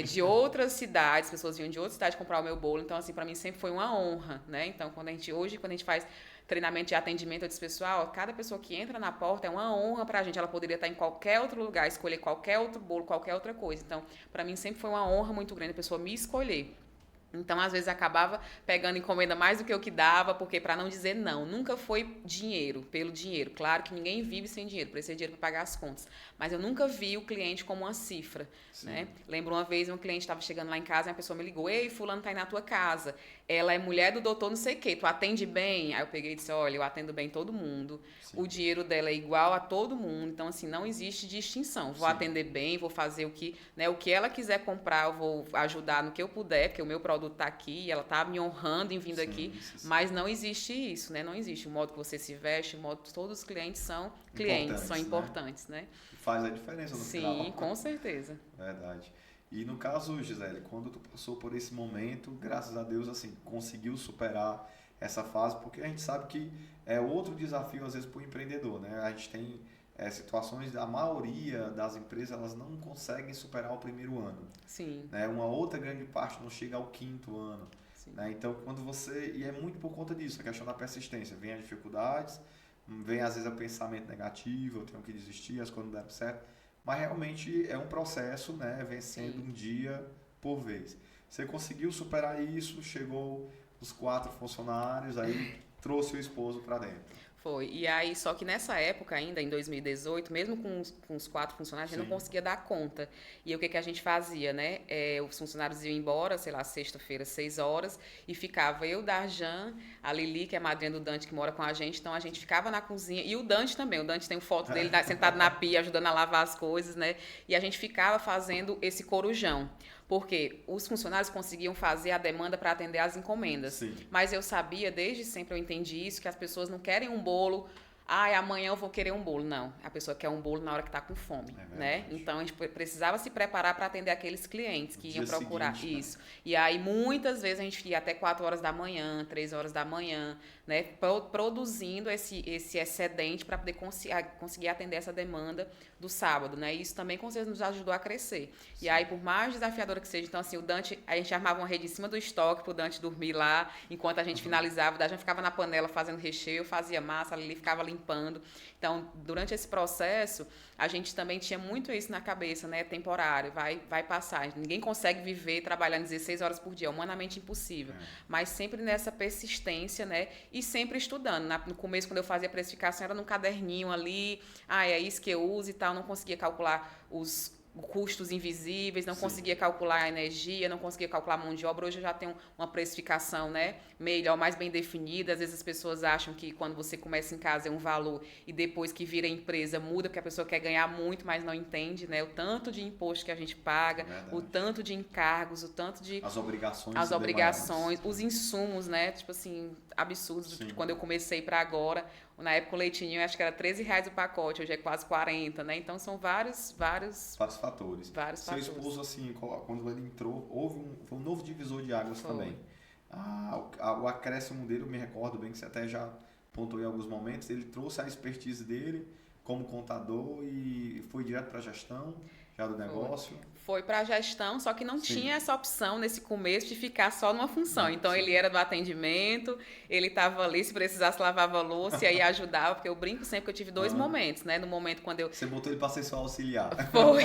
De outras cidades, pessoas vinham de outras cidades comprar o meu bolo. Então, assim, para mim sempre foi uma honra, né? Então, quando a gente faz treinamento de atendimento, eu disse, pessoal, cada pessoa que entra na porta é uma honra pra gente, ela poderia estar em qualquer outro lugar, escolher qualquer outro bolo, qualquer outra coisa. Então, para mim sempre foi uma honra muito grande a pessoa me escolher. Então, às vezes, acabava pegando encomenda mais do que eu que dava, porque para não dizer não, nunca foi dinheiro, pelo dinheiro. Claro que ninguém vive sem dinheiro, precisa de dinheiro para pagar as contas. Mas eu nunca vi o cliente como uma cifra. Né? Lembro uma vez, um cliente estava chegando lá em casa e uma pessoa me ligou, ei, fulano tá aí na tua casa. Ela é mulher do doutor não sei o quê, tu atende bem? Aí eu peguei e disse, olha, eu atendo bem todo mundo. O dinheiro dela é igual a todo mundo, então assim, não existe distinção. Vou atender bem, vou fazer o que ela quiser comprar, eu vou ajudar no que eu puder, porque o meu produto está aqui e ela está me honrando em vindo aqui, mas não existe isso, né? Não existe o modo que você se veste, o modo que todos os clientes são clientes, são importantes, né? Faz a diferença no final. Sim, com certeza. Verdade. E no caso, Gisele, quando tu passou por esse momento, graças a Deus, assim, conseguiu superar essa fase, porque a gente sabe que é outro desafio, às vezes, para o empreendedor, né? A gente tem situações, a maioria das empresas, elas não conseguem superar o primeiro ano. Sim. Né? Uma outra grande parte não chega ao quinto ano. Né? Então, quando e é muito por conta disso, a questão da persistência. Vem as dificuldades, vem às vezes o pensamento negativo, eu tenho que desistir, as coisas não deram certo. Mas realmente é um processo, né? Vencendo um dia por vez. Você conseguiu superar isso, chegou os 4 funcionários, aí trouxe o esposo para dentro. Foi. E aí, só que nessa época ainda, em 2018, mesmo com os 4 funcionários, a gente não conseguia dar conta. E o que, que a gente fazia, né? Os funcionários iam embora, sei lá, sexta-feira, 6 horas, e ficava eu, Darjan, a Lili, que é a madrinha do Dante, que mora com a gente, então a gente ficava na cozinha, e o Dante também, o Dante tem foto dele sentado na pia, ajudando a lavar as coisas, né? E a gente ficava fazendo esse corujão. Porque os funcionários conseguiam fazer a demanda para atender às encomendas. Sim. Mas eu sabia, desde sempre eu entendi isso, que as pessoas não querem um bolo, amanhã eu vou querer um bolo. Não, a pessoa quer um bolo na hora que está com fome, né? Então a gente precisava se preparar para atender aqueles clientes que iam procurar isso. E aí muitas vezes a gente ia até 4 horas da manhã, 3 horas da manhã, né? Produzindo esse excedente para poder conseguir atender essa demanda do sábado, né? E isso também com certeza nos ajudou a crescer. Sim. E aí, por mais desafiadora que seja, então assim, o Dante, a gente armava uma rede em cima do estoque pro Dante dormir lá, enquanto a gente finalizava, o Dante ficava na panela fazendo recheio, fazia massa, ali ficava limpando. Então, durante esse processo, a gente também tinha muito isso na cabeça, né? Temporário, vai passar. Ninguém consegue viver trabalhando 16 horas por dia, é humanamente impossível. Mas sempre nessa persistência, né? E sempre estudando. No começo, quando eu fazia precificação, era num caderninho ali, é isso que eu uso e tal, não conseguia calcular os custos invisíveis, não conseguia calcular a energia, não conseguia calcular a mão de obra. Hoje eu já tenho uma precificação, né, melhor, mais bem definida. Às vezes as pessoas acham que quando você começa em casa é um valor e depois que vira empresa muda, porque a pessoa quer ganhar muito, mas não entende, né, o tanto de imposto que a gente paga, o tanto de encargos, o tanto de... As obrigações, os insumos, né, tipo assim, absurdos. Tipo, quando eu comecei para agora, na época o leitinho acho que era R$13 o pacote, hoje é quase 40, né? Então são vários fatores. Seu esposo, assim, quando ele entrou, foi um novo divisor de águas também. O acréscimo dele, eu me recordo bem que você até já pontuou em alguns momentos, ele trouxe a expertise dele como contador e foi direto para a gestão já do negócio. Foi para a gestão, só que não tinha essa opção nesse começo de ficar só numa função. Então, ele era do atendimento, ele estava ali, se precisasse lavava a louça e aí ajudava, porque eu brinco sempre que eu tive 2 momentos, né? No momento quando eu... Você botou ele para ser só auxiliar. Foi.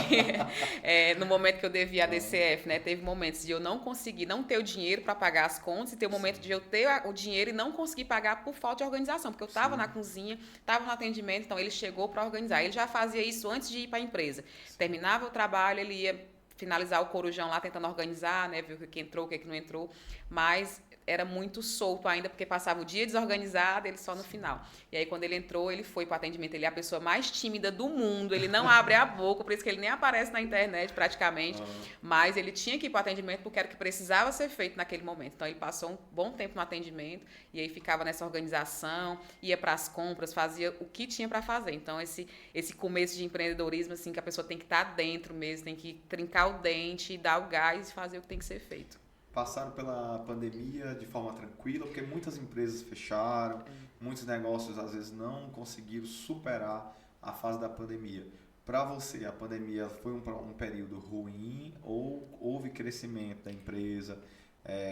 No momento que eu devia a DCF, né? Teve momentos de eu não conseguir, não ter o dinheiro para pagar as contas e ter o momento de eu ter o dinheiro e não conseguir pagar por falta de organização, porque eu estava na cozinha, estava no atendimento, então ele chegou para organizar. Ele já fazia isso antes de ir para a empresa. Terminava o trabalho, ele ia finalizar o corujão lá, tentando organizar, né, ver o que entrou, o que não entrou, mas era muito solto ainda, porque passava o dia desorganizado, ele só no final. E aí, quando ele entrou, ele foi para o atendimento. Ele é a pessoa mais tímida do mundo, ele não abre a boca, por isso que ele nem aparece na internet praticamente, mas ele tinha que ir para o atendimento porque era o que precisava ser feito naquele momento. Então, ele passou um bom tempo no atendimento e aí ficava nessa organização, ia para as compras, fazia o que tinha para fazer. Então, esse começo de empreendedorismo, assim, que a pessoa tem que estar dentro mesmo, tem que trincar o dente, dar o gás e fazer o que tem que ser feito. Passaram pela pandemia de forma tranquila, porque muitas empresas fecharam, muitos negócios às vezes não conseguiram superar a fase da pandemia. Para você, a pandemia foi um período ruim ou houve crescimento da empresa?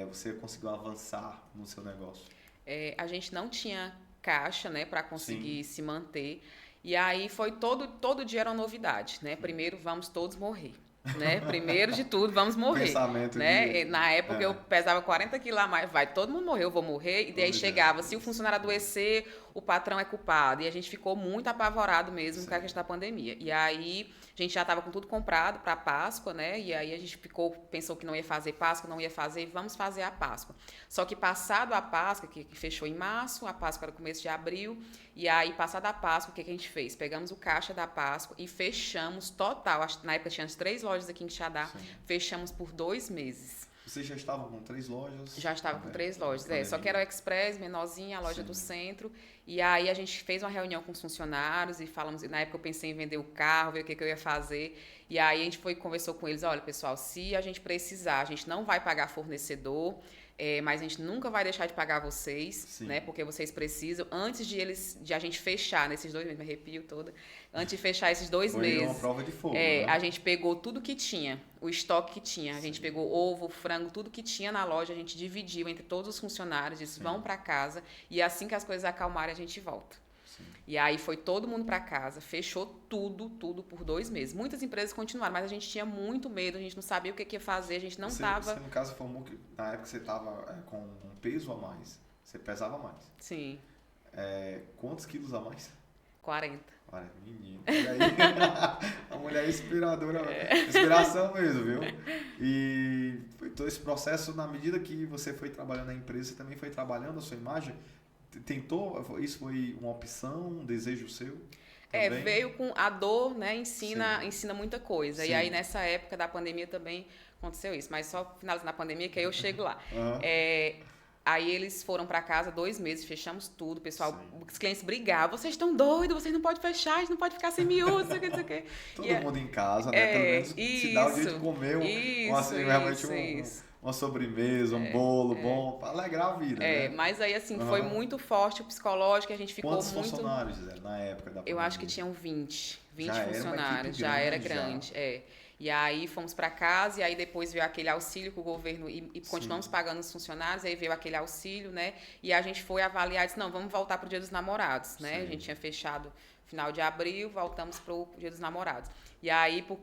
Você conseguiu avançar no seu negócio? A gente não tinha caixa, né, para conseguir se manter. E aí foi todo dia era uma novidade, né? Primeiro, vamos todos morrer. Né? Primeiro de tudo, vamos morrer. Pensamento né? Na época eu pesava 40 quilos a mais, vai, todo mundo morrer, eu vou morrer. E daí chegava, se o funcionário adoecer, o patrão é culpado. E a gente ficou muito apavorado mesmo com a questão da pandemia. E aí a gente já estava com tudo comprado para a Páscoa, né? E aí a gente pensou que não ia fazer Páscoa, não ia fazer, vamos fazer a Páscoa. Só que passado a Páscoa, que fechou em março, a Páscoa era começo de abril, e aí passada a Páscoa, o que a gente fez? Pegamos o caixa da Páscoa e fechamos total, na época tinha as 3 lojas aqui em Quixadá, fechamos por 2 meses. Vocês já estavam com 3 lojas? Já estava com 3 lojas, só que era o Express, menorzinha, a loja do centro. E aí a gente fez uma reunião com os funcionários e falamos, na época eu pensei em vender o carro, ver o que eu ia fazer. E aí a gente conversou com eles, olha pessoal, se a gente precisar, a gente não vai pagar fornecedor, mas a gente nunca vai deixar de pagar vocês, né? Porque vocês precisam, antes de a gente fechar nesses 2 meses, me arrepio toda, antes de fechar esses 2 meses. Foi uma prova de fogo, né? A gente pegou tudo que tinha, o estoque que tinha, a gente pegou ovo, frango, tudo que tinha na loja, a gente dividiu entre todos os funcionários, disse, vão para casa, e assim que as coisas acalmarem, a gente volta. E aí foi todo mundo para casa, fechou tudo por 2 meses. Muitas empresas continuaram, mas a gente tinha muito medo, a gente não sabia o que ia fazer, a gente não estava... Você, no caso, informou que na época você estava com um peso a mais, você pesava mais. Sim. Quantos quilos a mais? 40. Olha, menino. E aí, a mulher é inspiradora, inspiração mesmo, viu? E todo esse processo, na medida que você foi trabalhando na empresa, você também foi trabalhando a sua imagem? Tentou? Isso foi uma opção, um desejo seu? Também? Veio com a dor, né? Ensina muita coisa. Sim. E aí, nessa época da pandemia também aconteceu isso. Mas só finalizando a pandemia, que aí eu chego lá. Uhum. Aí eles foram para casa 2 meses, fechamos tudo. O pessoal, Sim. os clientes brigavam. Vocês estão doidos, vocês não podem fechar, a gente não pode ficar sem miúdos, não sei o que, não sei o que. Todo mundo em casa, né? Pelo menos se dá o dia de comer uma sobremesa, um bolo bom, para alegrar a vida, né? Mas aí, assim, foi muito forte o psicológico, a gente ficou Quantos muito... funcionários, Gisele, na época da pandemia? Eu acho que tinham 20 já funcionários, já era grande. E aí fomos para casa e aí depois veio aquele auxílio que o governo e continuamos pagando os funcionários, aí veio aquele auxílio, né? E a gente foi avaliar e disse, não, vamos voltar para o Dia dos Namorados, né? Sim. A gente tinha fechado final de abril, voltamos para o Dia dos Namorados. E aí, por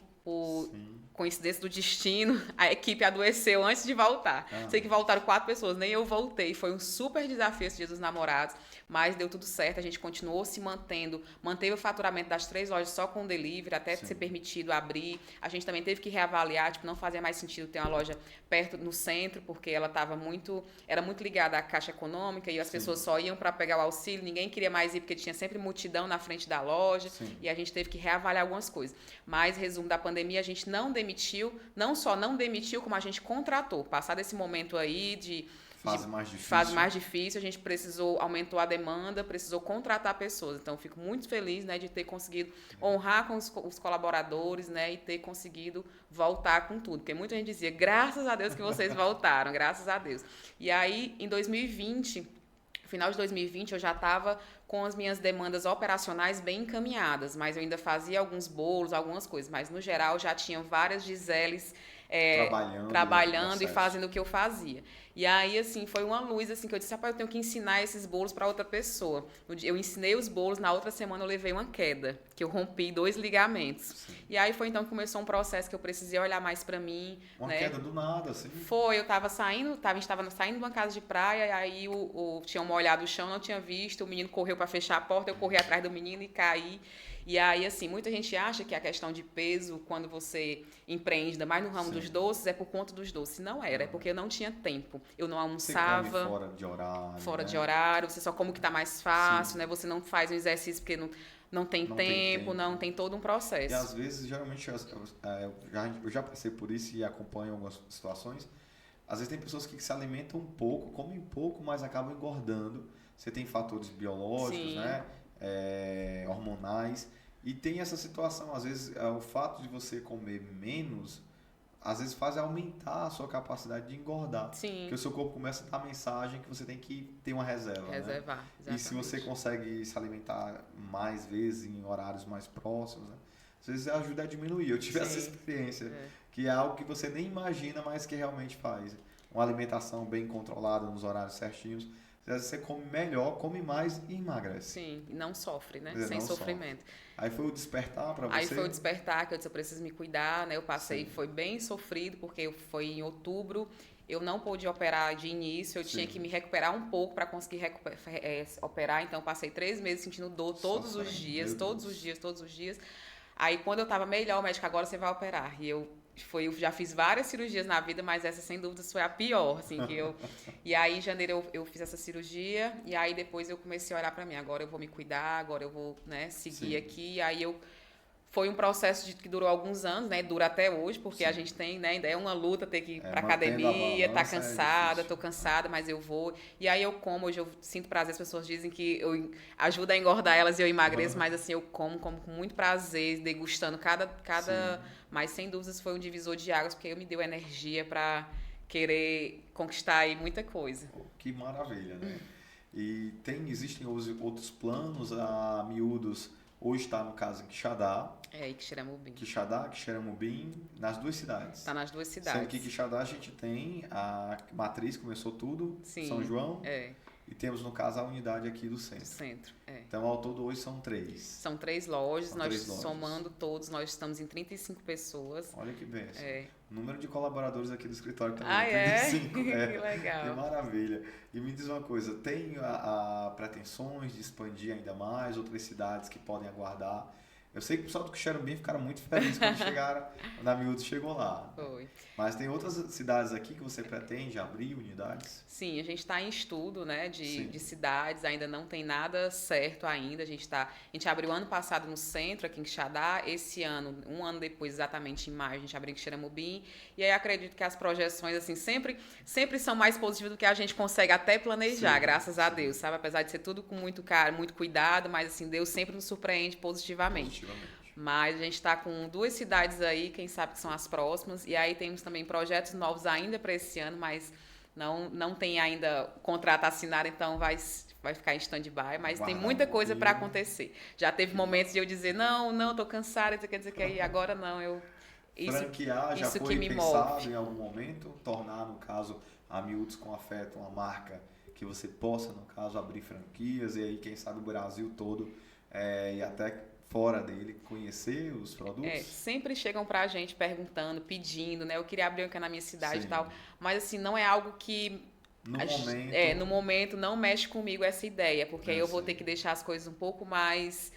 coincidência do destino, a equipe adoeceu antes de voltar. Sei que voltaram 4 pessoas, nem eu voltei. Foi um super desafio esse Dia dos Namorados, mas deu tudo certo. A gente continuou se mantendo, manteve o faturamento das 3 lojas só com delivery, até ser permitido abrir. A gente também teve que reavaliar, não fazia mais sentido ter uma loja perto no centro, porque ela era muito ligada à Caixa Econômica e as pessoas só iam para pegar o auxílio, ninguém queria mais ir porque tinha sempre multidão na frente da loja e a gente teve que reavaliar algumas coisas. Mas, resumo da pandemia, a gente não demitiu, não só não demitiu, como a gente contratou. Passado esse momento aí de fase mais difícil, a gente aumentou a demanda, precisou contratar pessoas. Então, fico muito feliz, né, de ter conseguido honrar com os colaboradores, né, e ter conseguido voltar com tudo. Porque muita gente dizia, graças a Deus que vocês voltaram, graças a Deus. E aí, em 2020... No final de 2020, eu já estava com as minhas demandas operacionais bem encaminhadas, mas eu ainda fazia alguns bolos, algumas coisas. Mas, no geral, já tinham várias Giseles trabalhando e fazendo o que eu fazia. E aí, assim, foi uma luz, assim, que eu disse, rapaz, eu tenho que ensinar esses bolos para outra pessoa. Eu ensinei os bolos, na outra semana eu levei uma queda, que eu rompi 2 ligamentos. E aí foi então que começou um processo que eu precisei olhar mais para mim. Uma queda do nada, assim? Foi, a gente estava saindo de uma casa de praia, e aí tinham molhado o chão, não tinha visto, o menino correu para fechar a porta, eu corri atrás do menino e caí. E aí, assim, muita gente acha que a questão de peso, quando você empreende, ainda mais no ramo dos doces, é por conta dos doces. Não era, é porque eu não tinha tempo. Eu não almoçava. Você come fora de horário. Fora de horário, você só come o que está mais fácil, né? Você não faz um exercício porque não tem tempo, não tem todo um processo. E às vezes, geralmente, eu já passei por isso e acompanho algumas situações. Às vezes tem pessoas que se alimentam pouco, comem pouco, mas acabam engordando. Você tem fatores biológicos, né? Hormonais. E tem essa situação, às vezes, o fato de você comer menos, às vezes faz aumentar a sua capacidade de engordar. Sim. Porque o seu corpo começa a dar mensagem que você tem que ter uma reserva. Reservar, né? exatamente. E se você consegue se alimentar mais vezes em horários mais próximos, né? Às vezes ajuda a diminuir. Eu tive essa experiência, que é algo que você nem imagina, mas que realmente faz. Uma alimentação bem controlada, nos horários certinhos. Às vezes você come melhor, come mais e emagrece. Sim, e não sofre, né? Sem sofrimento. Aí foi o despertar para você? Aí foi o despertar, que eu disse, eu preciso me cuidar, né? Eu passei, foi bem sofrido, porque foi em outubro, eu não pude operar de início, eu tinha que me recuperar um pouco para conseguir operar, então passei 3 meses sentindo dor todos os dias. Aí quando eu estava melhor, o médico, agora você vai operar. E eu já fiz várias cirurgias na vida, mas essa sem dúvidas foi a pior, assim, E aí em janeiro eu fiz essa cirurgia e aí depois eu comecei a olhar para mim, agora eu vou me cuidar, agora eu vou, né, seguir aqui. E aí foi um processo que durou alguns anos, né? Dura até hoje, porque a gente tem, né? Ainda é uma luta ter que ir pra academia, tá cansada, tô cansada, mas eu vou. E aí eu como, hoje eu sinto prazer, as pessoas dizem que eu ajudo a engordar elas e eu emagreço, mas assim, eu como com muito prazer, degustando cada mas sem dúvidas foi um divisor de águas, porque me deu energia para querer conquistar aí muita coisa. Que maravilha, né? E existem outros planos a miúdos. Hoje está, no caso, em Quixadá. Em Quixeramobim. Quixeramobim, nas 2 cidades. Está nas 2 cidades. Sendo que em Quixadá a gente tem a matriz, começou tudo, Sim, São João. E temos, no caso, a unidade aqui do centro. Centro, é. Então, ao todo, hoje são 3. São 3 lojas, São nós 3 lojas. somando todos, nós estamos em 35 pessoas. Olha que bênção. É. O número de colaboradores aqui do escritório também. Ah, é? 35. Que legal. Que maravilha. E me diz uma coisa, tem a pretensões de expandir ainda mais, outras cidades que podem aguardar? Eu sei que o pessoal do Quixeramobim ficaram muito felizes quando quando a Miúdos chegou lá. Foi. Mas tem outras cidades aqui que você pretende abrir unidades? Sim, a gente está em estudo, né, Sim. de cidades, ainda não tem nada certo ainda. A gente abriu ano passado no centro, aqui em Quixadá, esse ano, um ano depois, exatamente em maio, a gente abriu em Quixeramobim. E aí acredito que as projeções, assim, sempre são mais positivas do que a gente consegue até planejar, Sim, graças a Deus, sabe? Apesar de ser tudo com muito caro, muito cuidado, mas assim, Deus sempre nos surpreende positivamente. Mas a gente está com 2 cidades aí, quem sabe que são as próximas. E aí temos também projetos novos ainda para esse ano, mas não tem ainda contrato assinado, então vai ficar em stand-by. Mas tem muita coisa para acontecer. Já teve momentos de eu dizer, não, estou cansada, quer dizer que aí agora não, Franquear já isso foi que me pensado move. em algum momento? Tornar, no caso, a Miúdos com Afeto uma marca que você possa, no caso, abrir franquias e aí, quem sabe, o Brasil todo e até fora dele, conhecer os produtos? Sempre chegam pra gente perguntando, pedindo, né? Eu queria abrir uma na minha cidade Sim. e tal. Mas assim, não é algo que no momento não mexe comigo essa ideia, porque aí eu vou ter que deixar as coisas um pouco mais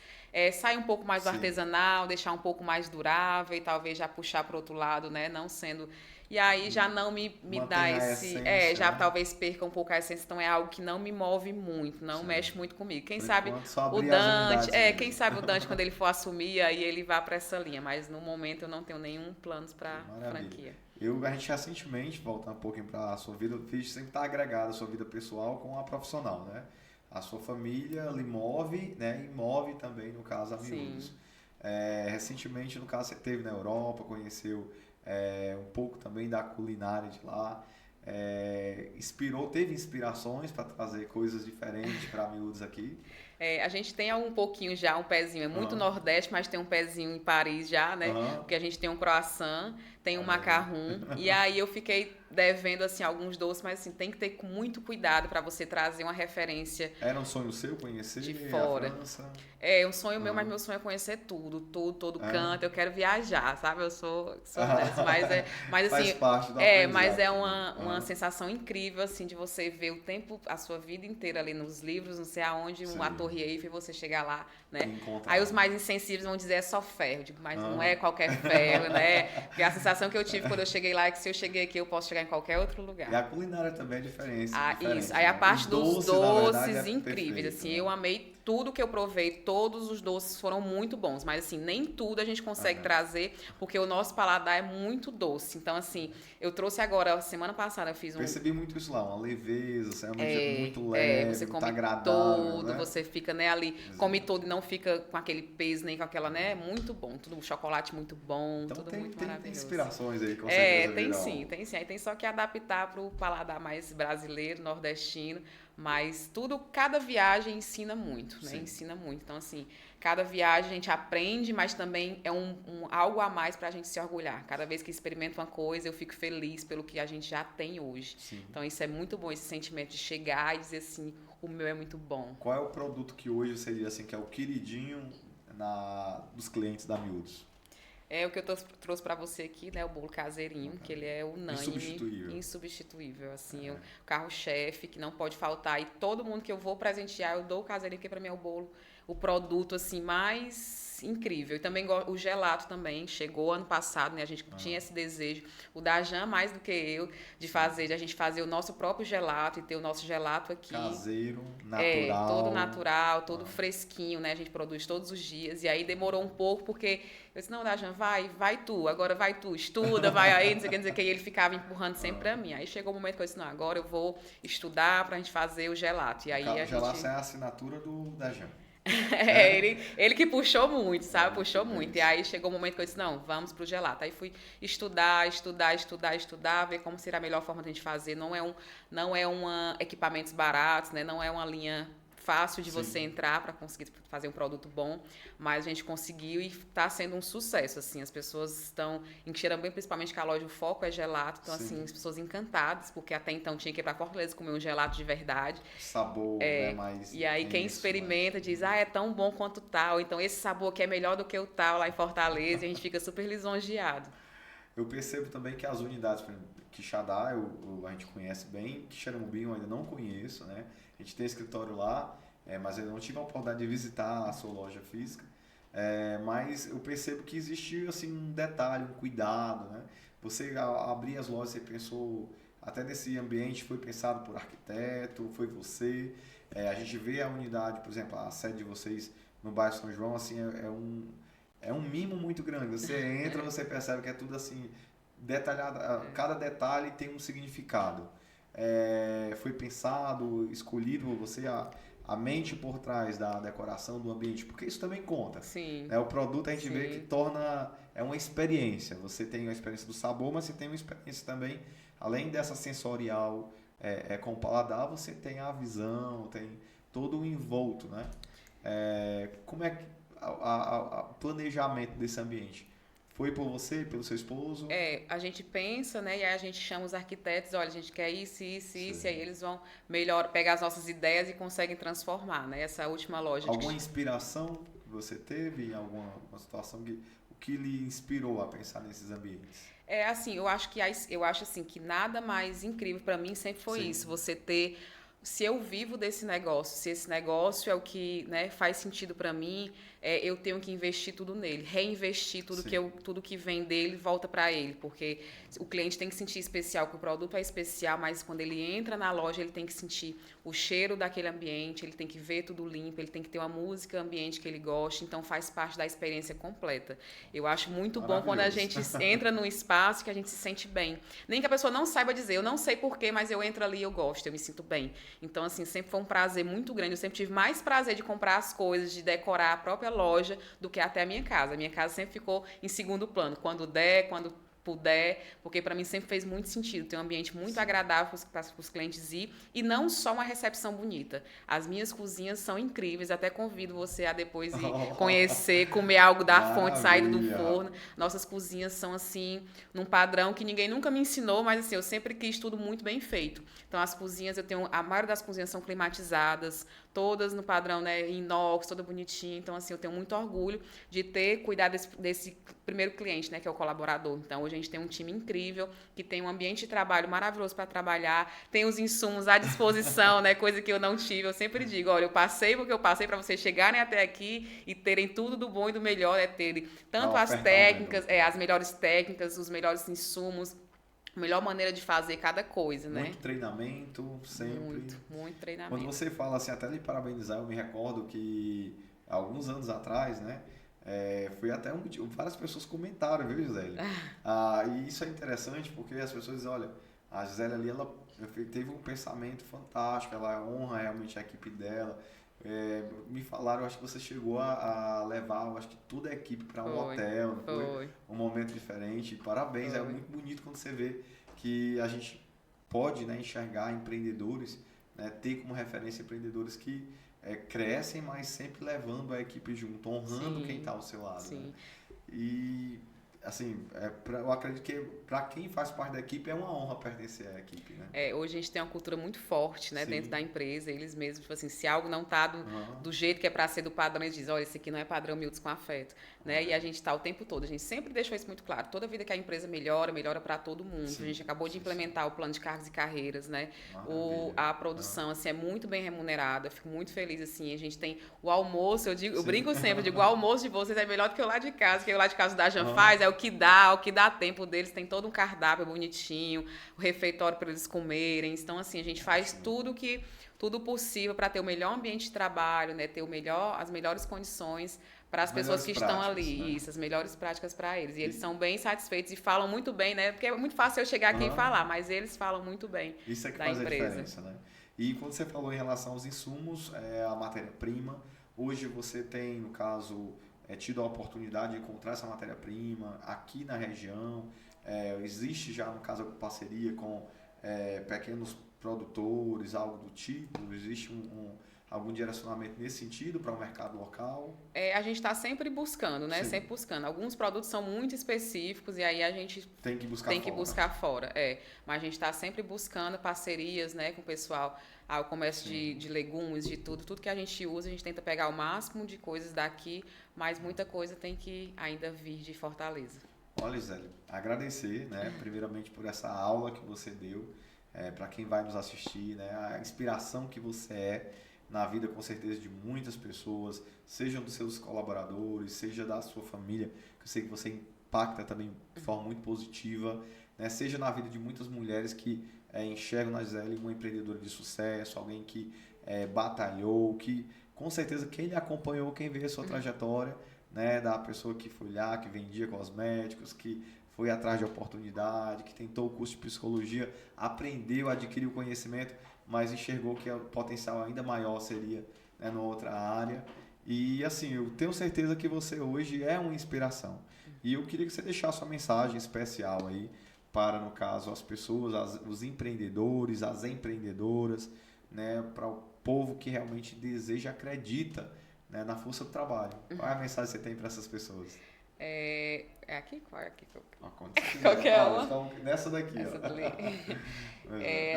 sair um pouco mais do artesanal, deixar um pouco mais durável e talvez já puxar para o outro lado, né? Não sendo. E aí já não me dá esse. Essência, já né? talvez perca um pouco a essência, então é algo que não me move muito, não mexe muito comigo. Quem sabe só o abrir as unidades Dante, mesmo. quem sabe o Dante quando ele for assumir, aí ele vá para essa linha, mas no momento eu não tenho nenhum planos para franquia. A gente recentemente, voltando um pouquinho para a sua vida, o Fish sempre está agregado a sua vida pessoal com a profissional, né? A sua família lhe move, né? E move também, no caso, a Miúdos. Recentemente, no caso, você esteve na Europa, conheceu um pouco também da culinária de lá. Teve inspirações para trazer coisas diferentes para Miúdos aqui? A gente tem um pouquinho já, um pezinho, é muito Nordeste, mas tem um pezinho em Paris já, né? Porque a gente tem um croissant, tem um macarrão, e aí eu fiquei devendo, assim, alguns doces, mas assim, tem que ter muito cuidado para você trazer uma referência. Era um sonho seu conhecer de fora. a França? Um sonho meu, mas meu sonho é conhecer todo canto, eu quero viajar, sabe? Eu sou dessa, mas assim, faz parte do mas é uma sensação incrível, assim, de você ver o tempo, a sua vida inteira ali nos livros, não sei aonde, uma Torre Eiffel, e você chegar lá, né? Aí os mais insensíveis vão dizer é só ferro, digo, mas não é qualquer ferro, né? Porque a sensação que eu tive quando eu cheguei lá é que se eu cheguei aqui, eu posso chegar em qualquer outro lugar. E a culinária também é diferente. Isso. Aí a parte dos doces verdade, incríveis, perfeito, assim, né? eu amei tudo que eu provei, todos os doces foram muito bons, mas assim, nem tudo a gente consegue trazer, porque o nosso paladar é muito doce. Então, assim, eu trouxe agora, semana passada eu fiz Percebi muito isso lá, uma leveza, você é muito leve, você muito come agradável, tudo, né? você fica, né, ali, come todo e não fica com aquele peso, nem com aquela, né, muito bom, tudo, chocolate muito bom, Então tudo tem maravilhoso. inspirações aí, com certeza. Tem sim. Aí tem só que adaptar para o paladar mais brasileiro, nordestino, mas cada viagem ensina muito, né? Sim. Ensina muito. Então, assim, cada viagem a gente aprende, mas também é algo a mais para a gente se orgulhar. Cada vez que experimento uma coisa, eu fico feliz pelo que a gente já tem hoje. Sim. Então, isso é muito bom, esse sentimento de chegar e dizer assim, o meu é muito bom. Qual é o produto que hoje você diria assim, que é o queridinho dos clientes da Miúdos? O que eu trouxe para você aqui, né, o bolo caseirinho, que ele é unânime, insubstituível, assim, o carro-chefe, que não pode faltar, e todo mundo que eu vou presentear, eu dou o caseirinho, porque para mim é o produto, assim, mais incrível. E também o gelato também, chegou ano passado, né, a gente tinha esse desejo, o Dajan mais do que eu, de a gente fazer o nosso próprio gelato e ter o nosso gelato aqui. Caseiro, natural. Todo natural, todo fresquinho, né, a gente produz todos os dias, e aí demorou um pouco, porque eu disse, não, Dajan, vai tu, agora vai tu, estuda, vai aí, não sei o que, e ele ficava empurrando sempre pra mim. Aí chegou o momento que eu disse, não, agora eu vou estudar pra gente fazer o gelato. E aí o gelato é a assinatura do Dajan. Ele que puxou muito, sabe? Puxou muito. E aí chegou o momento que eu disse, não, vamos pro gelato. Aí fui estudar, ver como seria a melhor forma de a gente fazer. Não é equipamentos baratos, né? Não é uma linha fácil de você entrar para conseguir fazer um produto bom, mas a gente conseguiu e está sendo um sucesso, assim, as pessoas estão em Xerambém, principalmente que a loja, o foco é gelato, então assim, as pessoas encantadas, porque até então tinha que ir para Fortaleza comer um gelato de verdade. Sabor, né, mais E aí quem intenso, experimenta mais... diz, é tão bom quanto tal, então esse sabor aqui é melhor do que o tal lá em Fortaleza, e a gente fica super lisonjeado. Eu percebo também que as unidades, por exemplo, Quixadá, a gente conhece bem, Quixeramobim eu ainda não conheço, né? A gente tem escritório lá, mas eu não tive a oportunidade de visitar a sua loja física. Mas eu percebo que existe assim, um detalhe, um cuidado, né? Você ao abrir as lojas, você pensou, até nesse ambiente foi pensado por arquiteto, foi você. A gente vê a unidade, por exemplo, a sede de vocês no bairro São João, assim, é um mimo muito grande. Você entra, você percebe que é tudo assim, detalhado, cada detalhe tem um significado. Foi pensado, escolhido por você a mente por trás da decoração do ambiente, porque isso também conta. Sim. O produto a gente vê que torna, uma experiência. Você tem a experiência do sabor, mas você tem uma experiência também, além dessa sensorial com o paladar, você tem a visão, tem todo o envolto, né? Como é que o planejamento desse ambiente? Foi por você, pelo seu esposo? A gente pensa, né? E aí a gente chama os arquitetos, olha, a gente quer isso, isso, isso, e aí eles vão pegar as nossas ideias e conseguem transformar, né? Essa última loja. Alguma inspiração que você teve em alguma situação o que lhe inspirou a pensar nesses ambientes? Assim, eu acho assim que nada mais incrível para mim sempre foi isso, você ter se eu vivo desse negócio, se esse negócio é o que, né, faz sentido para mim, eu tenho que investir tudo nele, reinvestir tudo que vem dele volta para ele, porque o cliente tem que sentir especial, que o produto é especial, mas quando ele entra na loja ele tem que sentir o cheiro daquele ambiente, ele tem que ver tudo limpo, ele tem que ter uma música ambiente que ele goste, então faz parte da experiência completa. Eu acho muito bom quando a gente entra num espaço que a gente se sente bem, nem que a pessoa não saiba dizer, eu não sei porquê, mas eu entro ali e eu gosto, eu me sinto bem. Então, assim, sempre foi um prazer muito grande. Eu sempre tive mais prazer de comprar as coisas, de decorar a própria loja, do que até a minha casa. A minha casa sempre ficou em segundo plano. Quando der, quando puder, porque para mim sempre fez muito sentido. Tem um ambiente muito agradável para os clientes ir e não só uma recepção bonita. As minhas cozinhas são incríveis, até convido você a depois ir conhecer, comer algo da fonte, saído do forno. Nossas cozinhas são assim, num padrão que ninguém nunca me ensinou, mas assim, eu sempre quis tudo muito bem feito. Então as cozinhas, a maioria das cozinhas são climatizadas, todas no padrão, né, inox, toda bonitinha. Então, assim, eu tenho muito orgulho de ter cuidado desse primeiro cliente, né, que é o colaborador. Então, hoje a gente tem um time incrível, que tem um ambiente de trabalho maravilhoso para trabalhar, tem os insumos à disposição, né, coisa que eu não tive. Eu sempre digo, olha, eu passei porque eu passei para vocês chegarem até aqui e terem tudo do bom e do melhor, terem tanto as técnicas, as melhores técnicas, os melhores insumos, a melhor maneira de fazer cada coisa, né? Muito treinamento, sempre. Muito treinamento. Quando você fala assim, até lhe parabenizar, eu me recordo que alguns anos atrás, né? Foi até várias pessoas comentaram, viu, Gisele? E isso é interessante porque as pessoas dizem, olha, a Gisele ali, ela teve um pensamento fantástico, ela honra realmente a equipe dela. Me falaram, eu acho que você chegou a levar, eu acho que toda a equipe para um hotel, não foi? Um momento diferente. Parabéns, é muito bonito quando você vê que a gente pode, né, enxergar empreendedores, né, ter como referência empreendedores que crescem, mas sempre levando a equipe junto, honrando quem está ao seu lado. Sim. Né? E assim, eu acredito que para quem faz parte da equipe é uma honra pertencer à equipe, né? Hoje a gente tem uma cultura muito forte, né, dentro da empresa, eles mesmos, tipo assim, se algo não tá do jeito que é para ser do padrão, eles dizem, olha, esse aqui não é padrão Mildes com afeto, né? E a gente tá o tempo todo, a gente sempre deixou isso muito claro, toda vida que a empresa melhora para todo mundo. A gente acabou de implementar o plano de cargos e carreiras, né? A produção assim é muito bem remunerada, eu fico muito feliz assim, a gente tem o almoço, eu brinco sempre, eu digo, o almoço de vocês é melhor do que o lá de casa, que o lá de casa da Jan faz, o que dá tempo deles, tem todo um cardápio bonitinho, o refeitório para eles comerem. Então, assim, a gente faz tudo possível para ter o melhor ambiente de trabalho, né? Ter as melhores condições para as pessoas que estão ali. Né? Isso, as melhores práticas para eles. E eles são bem satisfeitos e falam muito bem, né? Porque é muito fácil eu chegar aqui e falar, mas eles falam muito bem Isso é que da faz empresa. A diferença, né? E quando você falou em relação aos insumos, a matéria-prima, hoje você tem, no caso, tido a oportunidade de encontrar essa matéria-prima aqui na região. Existe já, no caso, parceria com pequenos produtores, algo do tipo? Existe algum direcionamento nesse sentido para o mercado local? A gente está sempre buscando, né? Sim. Sempre buscando. Alguns produtos são muito específicos e aí a gente Tem que buscar tem que fora. buscar fora. Mas a gente está sempre buscando parcerias, né, com o pessoal. O comércio de legumes, de tudo que a gente usa, a gente tenta pegar o máximo de coisas daqui, mas muita coisa tem que ainda vir de Fortaleza. Olha, Gisele, agradecer, né, primeiramente por essa aula que você deu, para quem vai nos assistir, né, a inspiração que você é na vida, com certeza, de muitas pessoas, sejam dos seus colaboradores, seja da sua família, que eu sei que você impacta também de forma muito positiva, né, seja na vida de muitas mulheres que enxergam na Gisele uma empreendedora de sucesso, alguém que batalhou, que com certeza quem lhe acompanhou, quem vê a sua trajetória, né, da pessoa que foi lá, que vendia cosméticos, que foi atrás de oportunidade, que tentou o curso de psicologia, aprendeu, adquiriu conhecimento, mas enxergou que o potencial ainda maior seria, né, numa outra área. E assim, eu tenho certeza que você hoje é uma inspiração. E eu queria que você deixasse uma mensagem especial aí para, no caso, as pessoas, os empreendedores, as empreendedoras, né, para o povo que realmente deseja, acredita, né, na força do trabalho. Qual é a mensagem que você tem para essas pessoas? É aqui? Qual é aqui? Qualquer uma. Então, nessa daqui. Essa dali.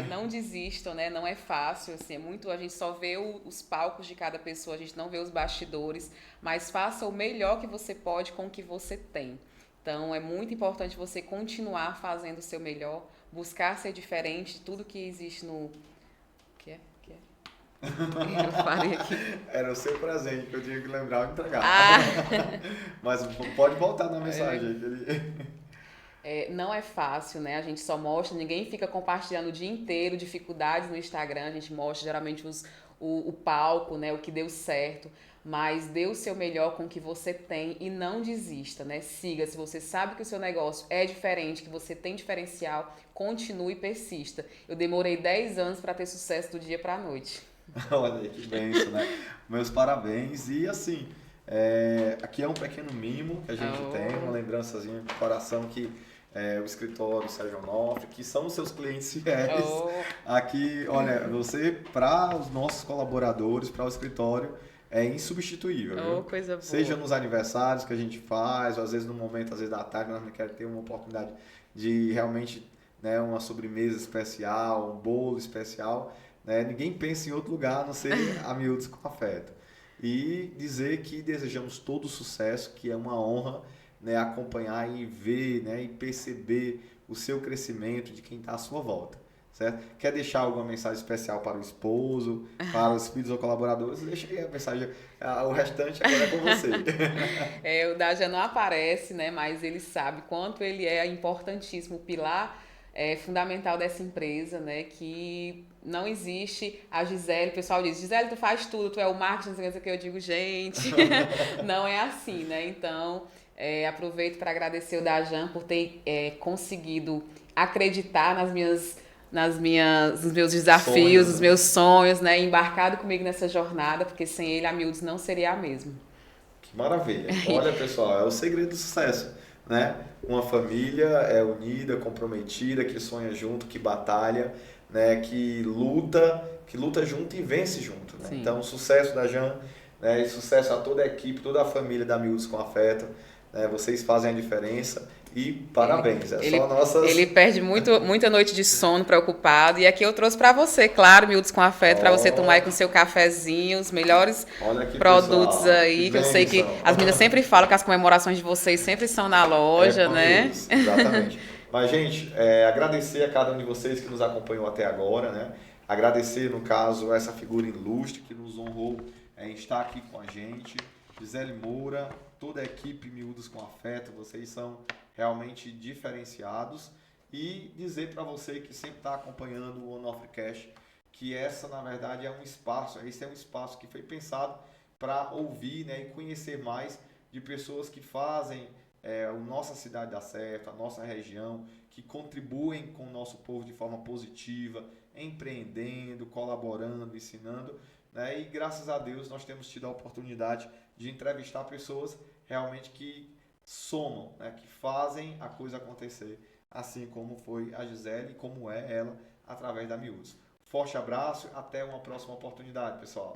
Não desistam, né? Não é fácil, assim, a gente só vê os palcos de cada pessoa, a gente não vê os bastidores, mas faça o melhor que você pode com o que você tem. Então, é muito importante você continuar fazendo o seu melhor, buscar ser diferente de tudo que existe no... Eu parei aqui. Era o seu presente que eu tinha que lembrar e entregar. Mas pode voltar na mensagem. Não é fácil, né? A gente só mostra, ninguém fica compartilhando o dia inteiro dificuldades no Instagram, a gente mostra geralmente o palco, né? O que deu certo, mas dê o seu melhor com o que você tem e não desista, né? Siga, se você sabe que o seu negócio é diferente, que você tem diferencial, continue e persista. Eu demorei 10 anos para ter sucesso do dia para a noite. Olha aí, que benção, né? Meus parabéns. E assim, aqui é um pequeno mimo que a gente tem, uma lembrançazinha de coração que o escritório Sérgio Onofre, que são os seus clientes fiéis. Aqui, olha, você, para os nossos colaboradores, para o escritório, é insubstituível. Viu? Coisa boa. Seja nos aniversários que a gente faz, ou às vezes no momento, às vezes da tarde, nós queremos ter uma oportunidade de realmente, né, uma sobremesa especial, um bolo especial. Né? Ninguém pensa em outro lugar a não ser a Miúdos com Afeto. E dizer que desejamos todo sucesso, que é uma honra, né, acompanhar e ver, né, e perceber o seu crescimento de quem está à sua volta. Certo? Quer deixar alguma mensagem especial para o esposo, para os filhos ou colaboradores? Deixa aí a mensagem, o restante agora é com você. O Daja não aparece, né, mas ele sabe quanto ele é importantíssimo, o pilar fundamental dessa empresa, né, que não existe a Gisele, o pessoal diz, Gisele, tu faz tudo, tu é o marketing, não sei o que, eu digo, gente, não é assim, né, então aproveito para agradecer o Dajan por ter conseguido acreditar nos meus desafios, nos meus sonhos, né, embarcado comigo nessa jornada, porque sem ele a Miúdos não seria a mesma. Que maravilha, olha pessoal, é o segredo do sucesso. Né? Uma família unida, comprometida, que sonha junto, que batalha, né? que luta junto e vence junto. Né? Então, o sucesso da Jan, né? E sucesso a toda a equipe, toda a família da Miúdos com Afeto. Né? Vocês fazem a diferença e parabéns. Ele perde muita noite de sono preocupado. E aqui eu trouxe para você, claro, Miúdos com Afeto, para você tomar aí com seu cafezinho, os melhores produtos, pessoal, aí, que eu sei que as meninas sempre falam que as comemorações de vocês sempre são na loja, né? Isso, exatamente. Mas, gente, agradecer a cada um de vocês que nos acompanhou até agora, né? Agradecer, no caso, essa figura ilustre que nos honrou em estar aqui com a gente. Gisele Moura, toda a equipe Miúdos com Afeto, vocês são realmente diferenciados. E dizer para você que sempre está acompanhando o Onofre Cash, que essa, na verdade, esse é um espaço que foi pensado para ouvir, né, e conhecer mais de pessoas que fazem a nossa cidade dar certo, a nossa região, que contribuem com o nosso povo de forma positiva, empreendendo, colaborando, ensinando, né? E graças a Deus nós temos tido a oportunidade de entrevistar pessoas realmente que somam, né? Que fazem a coisa acontecer, assim como foi a Gisele e como é ela através da Miúdos. Forte abraço, até uma próxima oportunidade, pessoal.